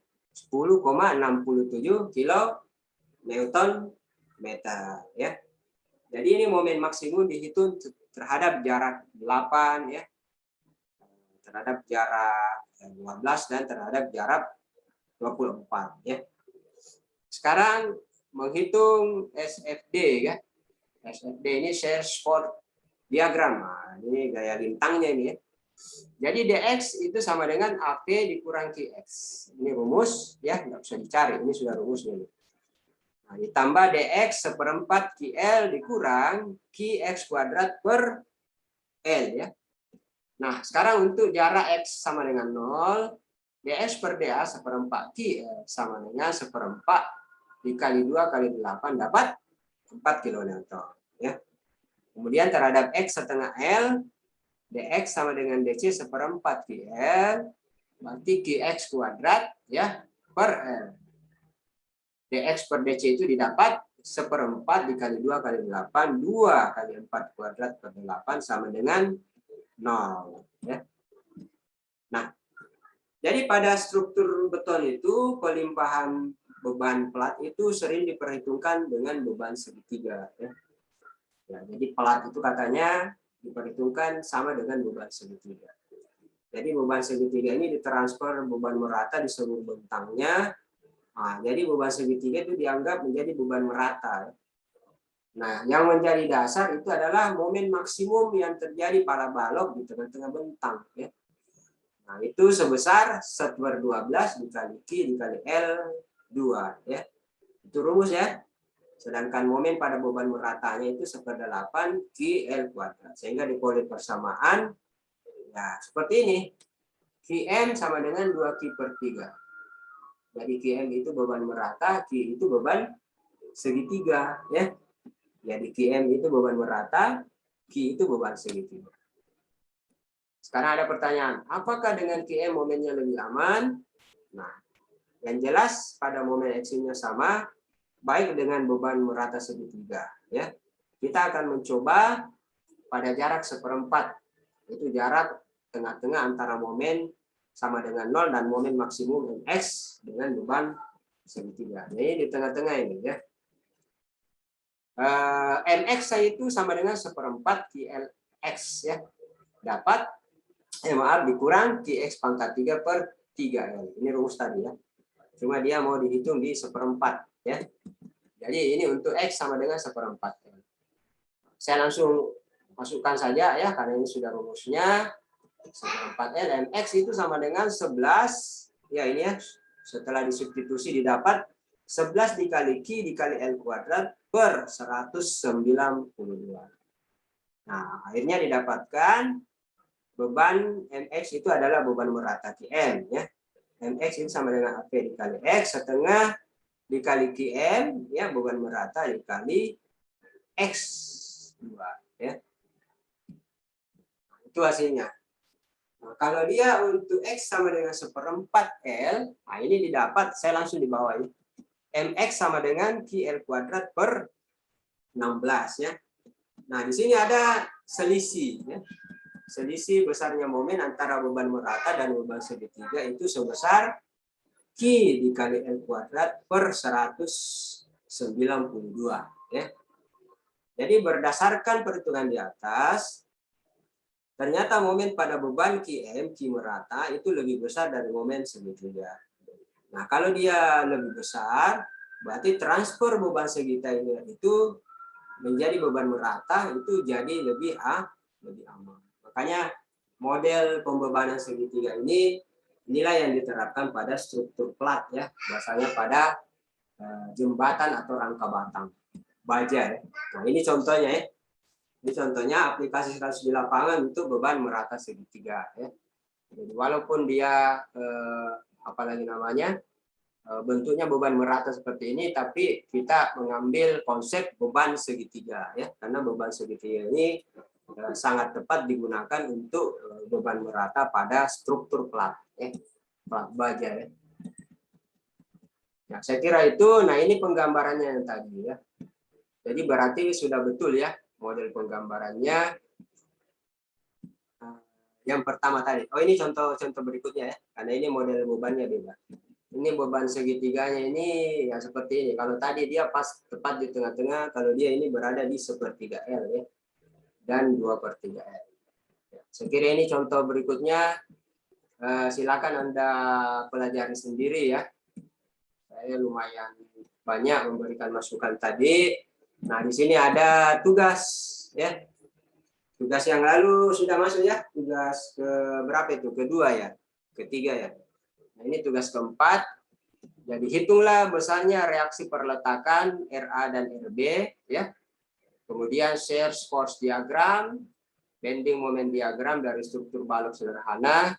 10,67 kilo Newton meter ya. Jadi ini momen maksimum dihitung terhadap jarak 8 ya. Terhadap jarak 12 dan terhadap jarak 24 ya. Sekarang menghitung SFD ya. SFD ini Shear-Sford diagram. Nah, ini gaya lintangnya ini ya. Jadi dx itu sama dengan AP dikurang qx. Ini rumus ya, nggak usah dicari. Ini sudah rumusnya. Nah, ditambah dx 1/4 ql dikurang qx kuadrat per l ya. Nah, sekarang untuk jarak x sama dengan 0, dx per dA 1/4 ql sama dengan 1/4 dikali 2 kali 8 dapat 4 kN ya. Kemudian terhadap x setengah L, dx sama dengan dc 1/4 ql, berarti qx kuadrat ya per L. dx per dc itu didapat 1/4 dikali 2 kali 8, 2 kali 4 kuadrat per 8 sama dengan 0 ya. Nah, jadi pada struktur beton itu pelimpahan beban plat itu sering diperhitungkan dengan beban segitiga ya. Ya, jadi plat itu katanya diperhitungkan sama dengan beban segitiga. Jadi beban segitiga ini ditransfer beban merata di seluruh bentangnya. Nah, jadi beban segitiga itu dianggap menjadi beban merata. Nah, yang menjadi dasar itu adalah momen maksimum yang terjadi pada balok di tengah-tengah bentang. Ya. Nah, itu sebesar 1/12 dikali Q dikali L2. Ya. Itu rumus ya. Sedangkan momen pada beban meratanya itu 1/8 QL kuadrat. Sehingga diperoleh persamaan ya seperti ini. Qm sama dengan 2Q/3. Jadi Qm itu beban merata, Q itu beban segitiga ya. Jadi Qm itu beban merata, Q itu beban segitiga. Sekarang ada pertanyaan, apakah dengan Qm momennya lebih aman? Nah, yang jelas pada momen ekstrimnya sama, baik dengan beban merata segitiga ya. Kita akan mencoba pada jarak 1/4, itu jarak tengah-tengah antara momen sama dengan 0 dan momen maksimum Mx dengan beban segitiga. Jadi di tengah-tengah ini ya. Mx saya itu sama dengan 1/4 Qlx ya. Dapat dikurang Qx pangkat 3/3L. Ini rumus tadi ya. Cuma dia mau dihitung di 1/4 ya. Jadi ini untuk X sama dengan 1/4. Saya langsung masukkan saja ya, karena ini sudah rumusnya. 1/4L Mx itu sama dengan 11. Ya ini ya, setelah disubstitusi didapat 11 dikali Q dikali L kuadrat per 192. Nah, akhirnya didapatkan beban Mx itu adalah beban merata Qm ya. Mx itu sama dengan AP dikali X setengah dikali Qm ya, beban merata dikali X2 ya. Itu hasilnya. Nah, kalau dia untuk X sama dengan 1/4 L, nah ini didapat, saya langsung di bawah ini. Mx sama dengan QL kuadrat per 16 ya. Nah, di sini ada selisih ya. Selisih besarnya momen antara beban merata dan beban segitiga itu sebesar Q dikali L kuadrat per 192 ya. Jadi berdasarkan perhitungan di atas, Ternyata momen pada beban QM, Q merata, itu lebih besar dari momen segitiga. Nah, kalau dia lebih besar, berarti transfer beban segitiga itu menjadi beban merata, itu jadi lebih aman. Makanya model pembebanan segitiga ini, inilah yang diterapkan pada struktur plat ya, biasanya pada jembatan atau rangka batang baja ya. Nah, ini contohnya ya. Ini contohnya aplikasi kasus di lapangan untuk beban merata segitiga ya. Jadi walaupun dia apalagi namanya bentuknya beban merata seperti ini, tapi kita mengambil konsep beban segitiga ya, karena beban segitiga ini sangat tepat digunakan untuk beban merata pada struktur plat ya, plat baja ya. Nah, saya kira itu. Nah, ini penggambarannya yang tadi ya. Jadi berarti sudah betul ya model penggambarannya. Yang pertama tadi. Oh, ini contoh berikutnya ya. Karena ini model bebannya beda. Ini beban segitiganya ini ya seperti ini. Kalau tadi dia pas tepat di tengah-tengah, kalau dia ini berada di 1/3 L ya. Dan 2/3 L. Ya, saya kira ini contoh berikutnya. Silakan Anda pelajari sendiri ya. Saya lumayan banyak memberikan masukan tadi. Nah, di sini ada tugas ya. Tugas yang lalu sudah masuk ya. Tugas ke berapa itu? Kedua ya. Ketiga ya. Nah, ini tugas keempat. Jadi hitunglah besarnya reaksi perletakan RA dan RB ya. Kemudian share force diagram, bending moment diagram dari struktur balok sederhana,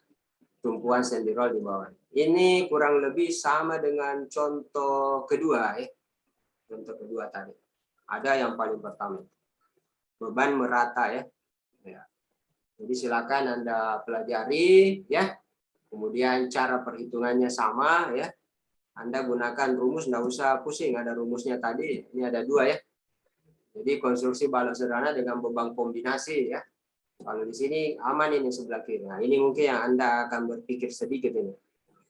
tumpuan sendirol di bawah. Ini kurang lebih sama dengan contoh kedua ya. Contoh kedua tadi. Ada yang paling pertama. Beban merata ya. Jadi silakan Anda pelajari ya. Kemudian cara perhitungannya sama ya. Anda gunakan rumus, nggak usah pusing, ada rumusnya tadi. Ini ada dua ya. Jadi konstruksi balok sederhana dengan beban kombinasi ya. Kalau di sini aman ini sebelah kiri. Nah, ini mungkin yang Anda akan berpikir sedikit ini.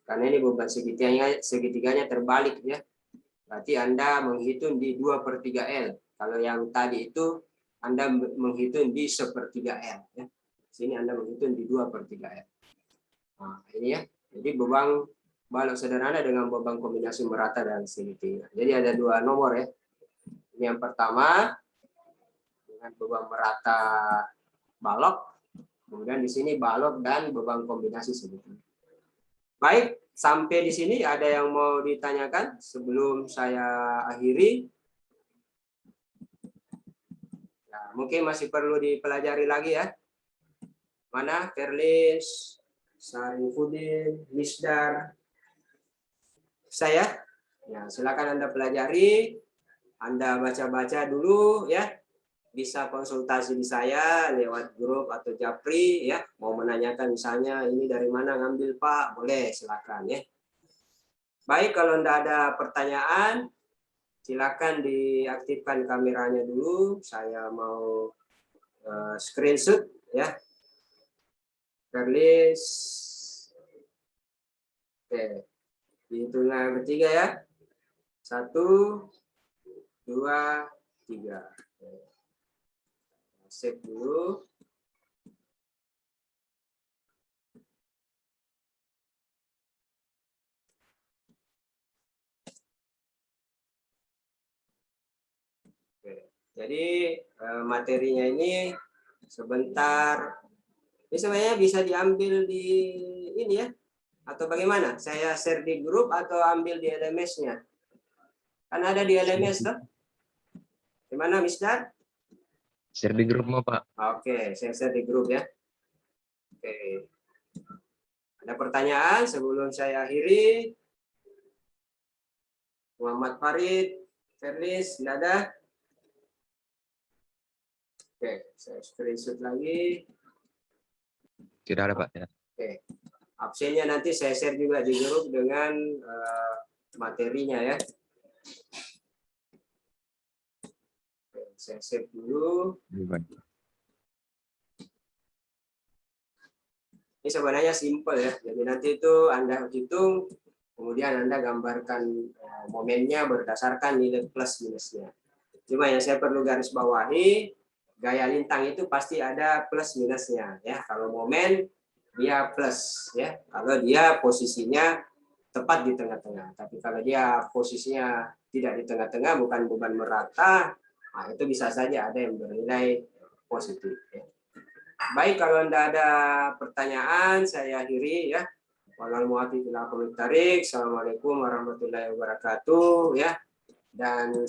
Karena ini beban segitiganya terbalik ya. Berarti Anda menghitung di 2/3 L. Kalau yang tadi itu Anda menghitung di 1/3 L ya. Sini Anda menghitung di 2/3 L. Nah, ini ya. Jadi beban balok sederhana dengan beban kombinasi merata dan segitiga. Jadi ada dua nomor ya. Ini yang pertama dengan beban merata balok, kemudian di sini balok dan beban kombinasi segitiga. Baik, sampai di sini ada yang mau ditanyakan sebelum saya akhiri? Nah, mungkin masih perlu dipelajari lagi ya. Mana Ferlis, Sarifudin, Misdar, saya? Ya, silakan Anda pelajari, Anda baca-baca dulu ya. Bisa konsultasi di saya lewat grup atau Japri ya. Mau menanyakan misalnya ini dari mana ngambil Pak, boleh silakan ya. Baik, kalau Anda ada pertanyaan, silakan diaktifkan kameranya dulu. Saya mau screenshot ya. Ferlis. Oke. Hitungan ketiga ya. 1, 2, 3. Save dulu. Oke. Jadi materinya ini sebentar. Ini sebenarnya bisa diambil di ini ya. Atau bagaimana? Saya share di grup atau ambil di LMS-nya? Kan ada di LMS tuh. Gimana, Mister? Share di grup mau Pak. Oke, saya share di grup ya. Oke. Ada pertanyaan sebelum saya akhiri? Muhammad Farid, Ferlis, tidak ada? Oke, saya screenshot lagi. Tidak ada Pak. Ya. Oke. Absennya nanti saya share juga di grup dengan materinya ya. Oke, saya save dulu. Ini sebenarnya simple ya. Jadi nanti itu Anda hitung, kemudian Anda gambarkan momennya berdasarkan nilai plus minusnya. Cuma yang saya perlu garis bawahi, gaya lintang itu pasti ada plus minusnya ya. Kalau momen dia plus ya. Kalau dia posisinya tepat di tengah-tengah. Tapi kalau dia posisinya tidak di tengah-tengah, bukan beban merata, nah itu bisa saja ada yang bernilai positif. Ya. Baik, kalau Anda ada pertanyaan, saya akhiri ya. Assalamualaikum warahmatullahi wabarakatuh ya. Dan